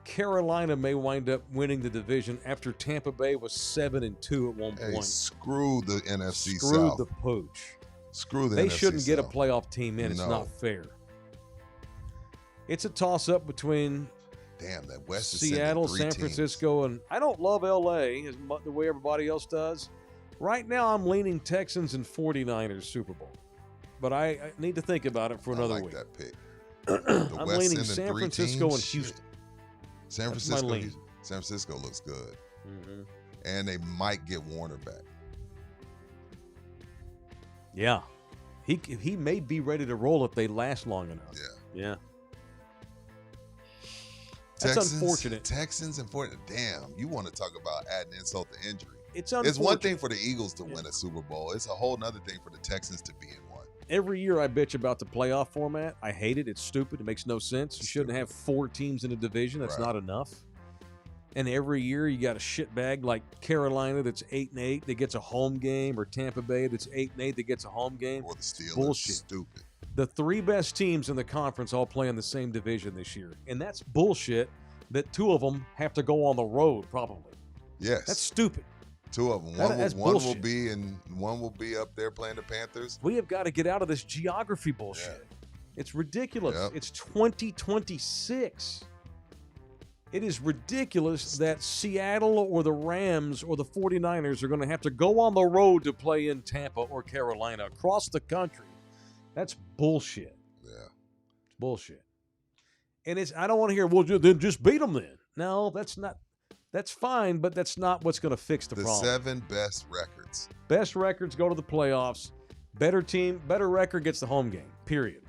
Carolina may wind up winning the division after Tampa Bay was 7-2 at one point. Screw the NFC South. Screw the pooch. Screw the NFC They shouldn't get a South. playoff team in. It's not fair. It's a toss-up between that West is Seattle, sending 3 San Francisco, and I don't love L.A. as much the way everybody else does. Right now, I'm leaning Texans and 49ers Super Bowl. But I need to think about it for another week. I like that pick. I'm leaning San Francisco and Houston. San Francisco looks good. Mm-hmm. And they might get Warner back. Yeah. He may be ready to roll if they last long enough. Yeah. That's unfortunate. Texans and 49ers. Damn, you want to talk about adding insult to injury. It's unfortunate. It's one thing for the Eagles to win a Super Bowl. It's a whole other thing for the Texans to be in one. Every year I bitch about the playoff format. I hate it. It's stupid. It makes no sense. You shouldn't have 4 teams in a division. That's not enough. And every year you got a shitbag like Carolina that's 8-8 that gets a home game, or Tampa Bay that's 8-8 that gets a home game. Or the Steelers. Bullshit. Stupid. The 3 best teams in the conference all play in the same division this year. And that's bullshit that 2 of them have to go on the road probably. Yes. That's stupid. 2 of them. One will be up there playing the Panthers. We have got to get out of this geography bullshit. It's ridiculous. It's 2026. It is ridiculous that Seattle or the Rams or the 49ers are going to have to go on the road to play in Tampa or Carolina across the country. That's bullshit. Yeah. It's bullshit. And I don't want to hear, well, then just beat them then. No, that's not. That's fine, but that's not what's going to fix the problem. 7 best records. Best records go to the playoffs. Better team, better record gets the home game. Period.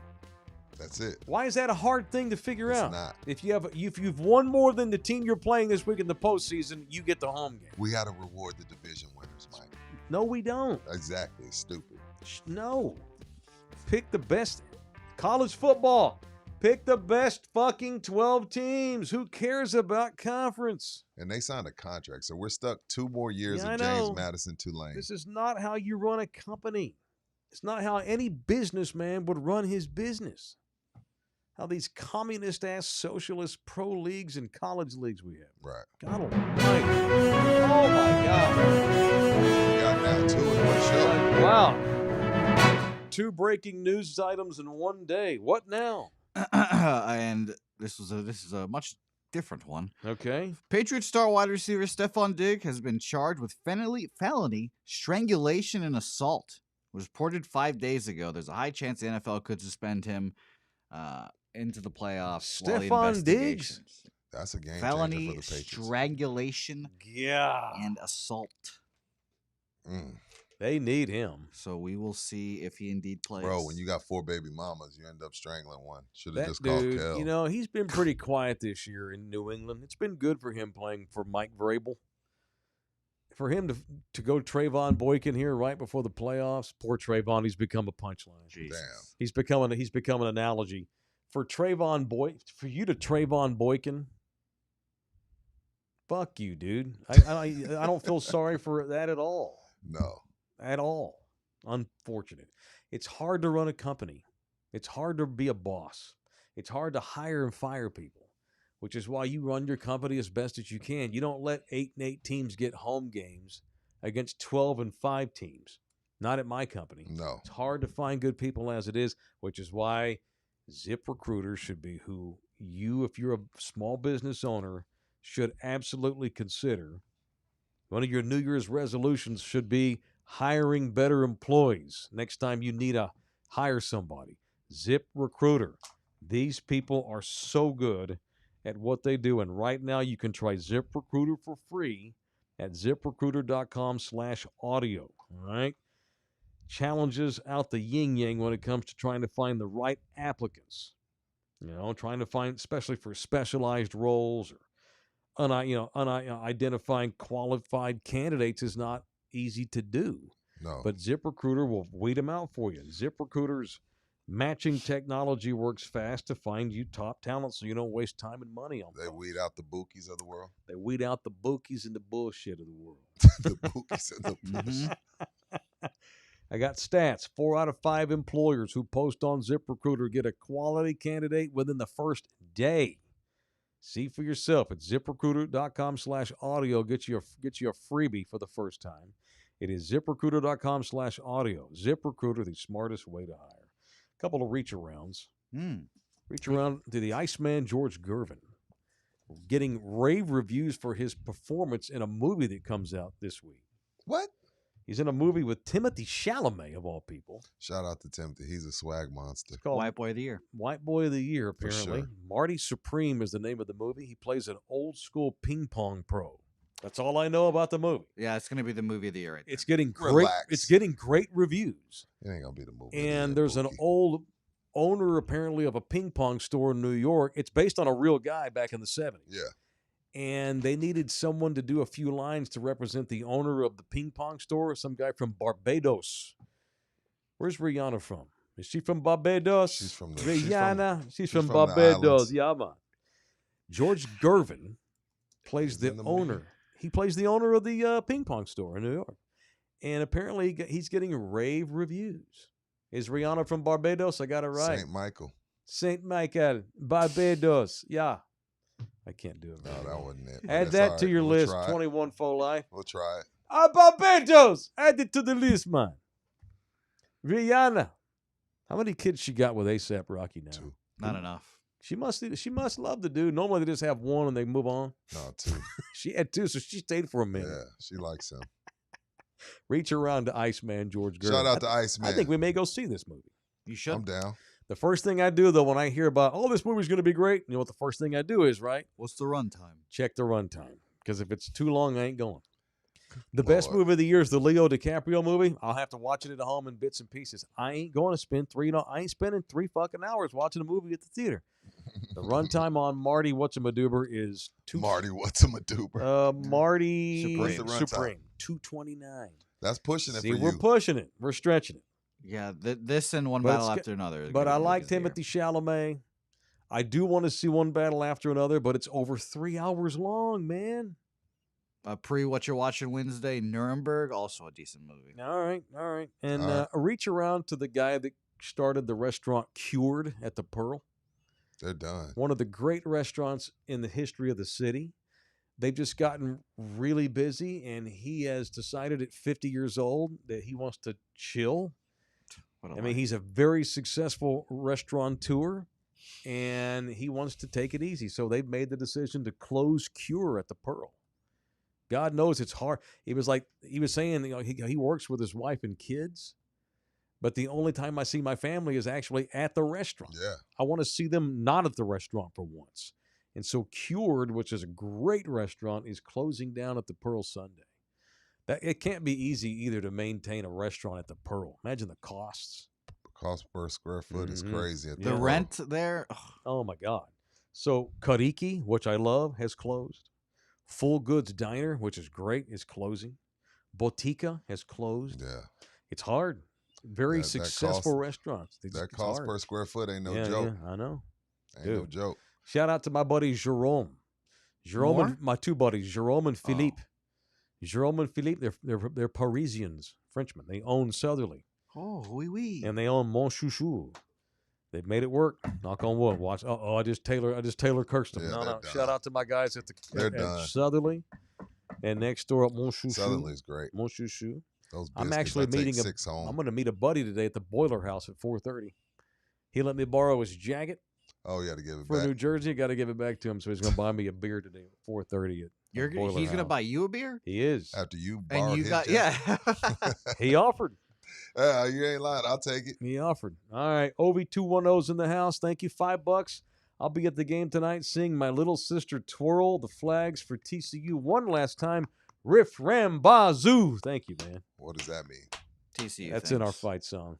That's it. Why is that a hard thing to figure out? It's If not. you've won more than the team you're playing this week in the postseason, you get the home game. We got to reward the division winners, Mike. No, we don't. Exactly. It's stupid. No. Pick the best. College football. Pick the best fucking 12 teams. Who cares about conference? And they signed a contract, so we're stuck 2 more years of James Madison, Tulane. This is not how you run a company. It's not how any businessman would run his business. How these communist-ass socialist pro leagues and college leagues we have. Right. God almighty. Oh, my God. We got now 2 in one show. Wow. 2 breaking news items in one day. What now? And this is a much different one. Okay. Patriots star wide receiver Stephon Diggs has been charged with felony strangulation and assault. It was reported 5 days ago. There's a high chance the NFL could suspend him into the playoffs. Stephon Diggs? That's a game felony changer for the Patriots. strangulation and assault. They need him. So we will see if he indeed plays. Bro, when you got 4 baby mamas, you end up strangling one. Should have just dude, called Kel. You know, he's been pretty quiet this year in New England. It's been good for him playing for Mike Vrabel. For him to go Trayvon Boykin here right before the playoffs, poor Trayvon, he's become a punchline. Damn. He's become an analogy. For you to Trayvon Boykin, fuck you, dude. I don't feel sorry for that at all. No. at all. Unfortunate. It's hard to run a company. It's hard to be a boss. It's hard to hire and fire people, which is why you run your company as best as you can. You don't let 8-8 teams get home games against 12-5 teams. Not at my company. No. It's hard to find good people as it is, which is why ZipRecruiter should be who you, if you're a small business owner, should absolutely consider. One of your New Year's resolutions should be hiring better employees next time you need to hire somebody. ZipRecruiter. These people are so good at what they do. And right now you can try ZipRecruiter for free at ziprecruiter.com/audio. All right. Challenges out the yin-yang when it comes to trying to find the right applicants. Trying to find, especially for specialized roles or identifying qualified candidates is not easy to do. No. But ZipRecruiter will weed them out for you. ZipRecruiter's matching technology works fast to find you top talent so you don't waste time and money on them. They weed out the Bookies of the world. They weed out the Bookies and the bullshit of the world. The Bookies and the bullshit. I got stats. 4 out of 5 employers who post on ZipRecruiter get a quality candidate within the first day. See for yourself at ZipRecruiter.com/audio. Get you a freebie for the first time. It is ZipRecruiter.com/audio. ZipRecruiter, the smartest way to hire. A couple of reach arounds. Reach around to the Iceman George Gervin, getting rave reviews for his performance in a movie that comes out this week. What? He's in a movie with Timothée Chalamet, of all people. Shout out to Timothy. He's a swag monster. It's called White Boy of the Year. White Boy of the Year, apparently. sure. Marty Supreme is the name of the movie. He plays an old school ping pong pro. That's all I know about the movie. Yeah, it's going to be the movie of the year right there. It's getting great. Relax. It's getting great reviews. It ain't gonna be the movie. And there's an old owner, apparently, of a ping pong store in New York. It's based on a real guy back in the 70s. Yeah. And they needed someone to do a few lines to represent the owner of the ping pong store, some guy from Barbados. Where's Rihanna from? Is she from Barbados? She's from the Rihanna. She's from the Barbados. islands. Yeah, man. George Gervin plays He's the in the movie. owner. He plays the owner of the ping pong store in New York. And apparently he's getting rave reviews. Is Rihanna from Barbados? I got it right. St. Michael. St. Michael, Barbados. Yeah. I can't do it. No, that wasn't it. but Add that's that all to right. your We'll list. try it. 21 for life. We'll try it. Barbados. Add it to the list, man. Rihanna. How many kids she got with A$AP Rocky now? 2. Not enough. She must love the dude. Normally they just have one and they move on. No, 2. She had 2, so she stayed for a minute. Yeah, she likes him. Reach around to Iceman George Gervin. Shout out to Iceman. I think we may go see this movie. You should. I'm down. The first thing I do, though, when I hear about, this movie's going to be great, you know what the first thing I do is, right? What's the runtime? Check the runtime. Because if it's too long, I ain't going. The best Lord. movie of the year is the Leo DiCaprio movie. I'll have to watch it at home in bits and pieces. I ain't going to spend I ain't spending 3 fucking hours watching a movie at the theater. The runtime on Marty What's-a-Madoober is Marty, what's a Madoober? Marty What's the runtime? Supreme, 229. That's pushing it See, for we're you. pushing it. We're stretching it. Yeah, this and One But Battle it's After Another. are But gonna I be like movies of the year. Timothée Chalamet. I do want to see One Battle After Another, but it's over 3 hours long, man. What You're Watching Wednesday, Nuremberg, also a decent movie. All right. And All right. reach around to the guy that started the restaurant Cured at the Pearl. They're done. One of the great restaurants in the history of the city. They've just gotten really busy, and he has decided at 50 years old that he wants to chill. What a I mean, life. he's a very successful restaurateur, and he wants to take it easy. So they've made the decision to close Cure at the Pearl. God knows it's hard. He was saying, he works with his wife and kids, but the only time I see my family is actually at the restaurant. Yeah. I want to see them not at the restaurant for once. And so Cured, which is a great restaurant, is closing down at the Pearl Sunday. It can't be easy either to maintain a restaurant at the Pearl. Imagine the costs. The cost per square foot is Mhm. crazy. At The Yeah. rent there. Ugh, Oh, my God. So Kariki, which I love, has closed. Full Goods Diner, which is great, is closing. Botica has closed. Yeah. It's hard. Very That successful cost- restaurants. That cost hard. per square foot ain't no Yeah, joke. yeah, I know. Ain't no Dude. joke. Shout out to my buddy Jerome. More? My 2 buddies, Jerome and Philippe. Jerome and Philippe, they're Parisians, Frenchmen. They own Southerly. Oh, oui. And they own Mon Chouchou. They've made it work. Knock on wood. Watch. I just Taylor cursed them. Yeah, No. done. Shout out to my guys at They're at done. Southerly. And next door at Mon Chouchou. Southerly's great. Mon Chouchou. Those biscuits, I'm actually meeting I'm going to meet a buddy today at the Boiler House at 4:30. He let me borrow his jacket Oh, you got to give it for back. New Jersey. Got to give it back to him, so he's going to buy me a beer today at 4:30 at He's going to buy you a beer? He is. After you borrowed And you his got, jacket. yeah. He offered. You ain't lying. I'll take it. He offered. All right. OV210's in the house. Thank you. $5. I'll be at the game tonight seeing my little sister twirl the flags for TCU one last time. Riff Ram Bazoo. Thank you, man. What does that mean? TCU. That's in our fight song.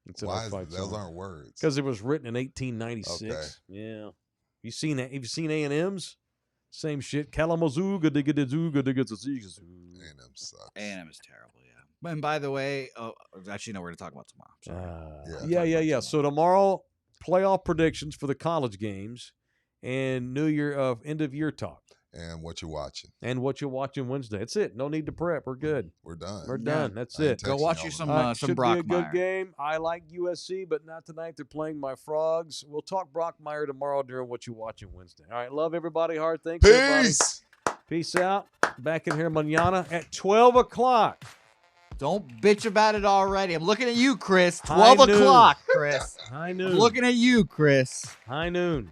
It's in Why our is fight those song. aren't words? Because it was written in 1896. Okay. Yeah. You seen that? Have you seen A&M's? Same shit. Kalamazoo, good-digga-dizoo, good-digga-zazoo. A&M sucks. A&M is terrible, yeah. And by the way, actually, no, we're going to talk about tomorrow. Sorry. Yeah. So tomorrow, playoff predictions for the college games and New Year end of year talk. And what you're watching. And what you're watching Wednesday. That's it. No need to prep. We're good. We're done. We're done. That's I ain't it. Go texting watch y'all you tonight. some Should be a good Brockmire. game. I like USC, but not tonight. They're playing my Frogs. We'll talk Brockmire tomorrow during what you're watching Wednesday. All right. Love everybody hard. Thanks, everybody. Peace. Peace out. Back in here mañana at 12 o'clock. Don't bitch about it already. I'm looking at you, Chris. High 12 noon. o'clock, Chris. High I'm noon. looking at you, Chris. High noon.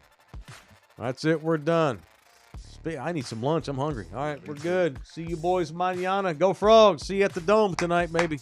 That's it. We're done. I need some lunch. I'm hungry. All right. We're good. See you boys mañana. Go Frogs. See you at the Dome tonight, maybe.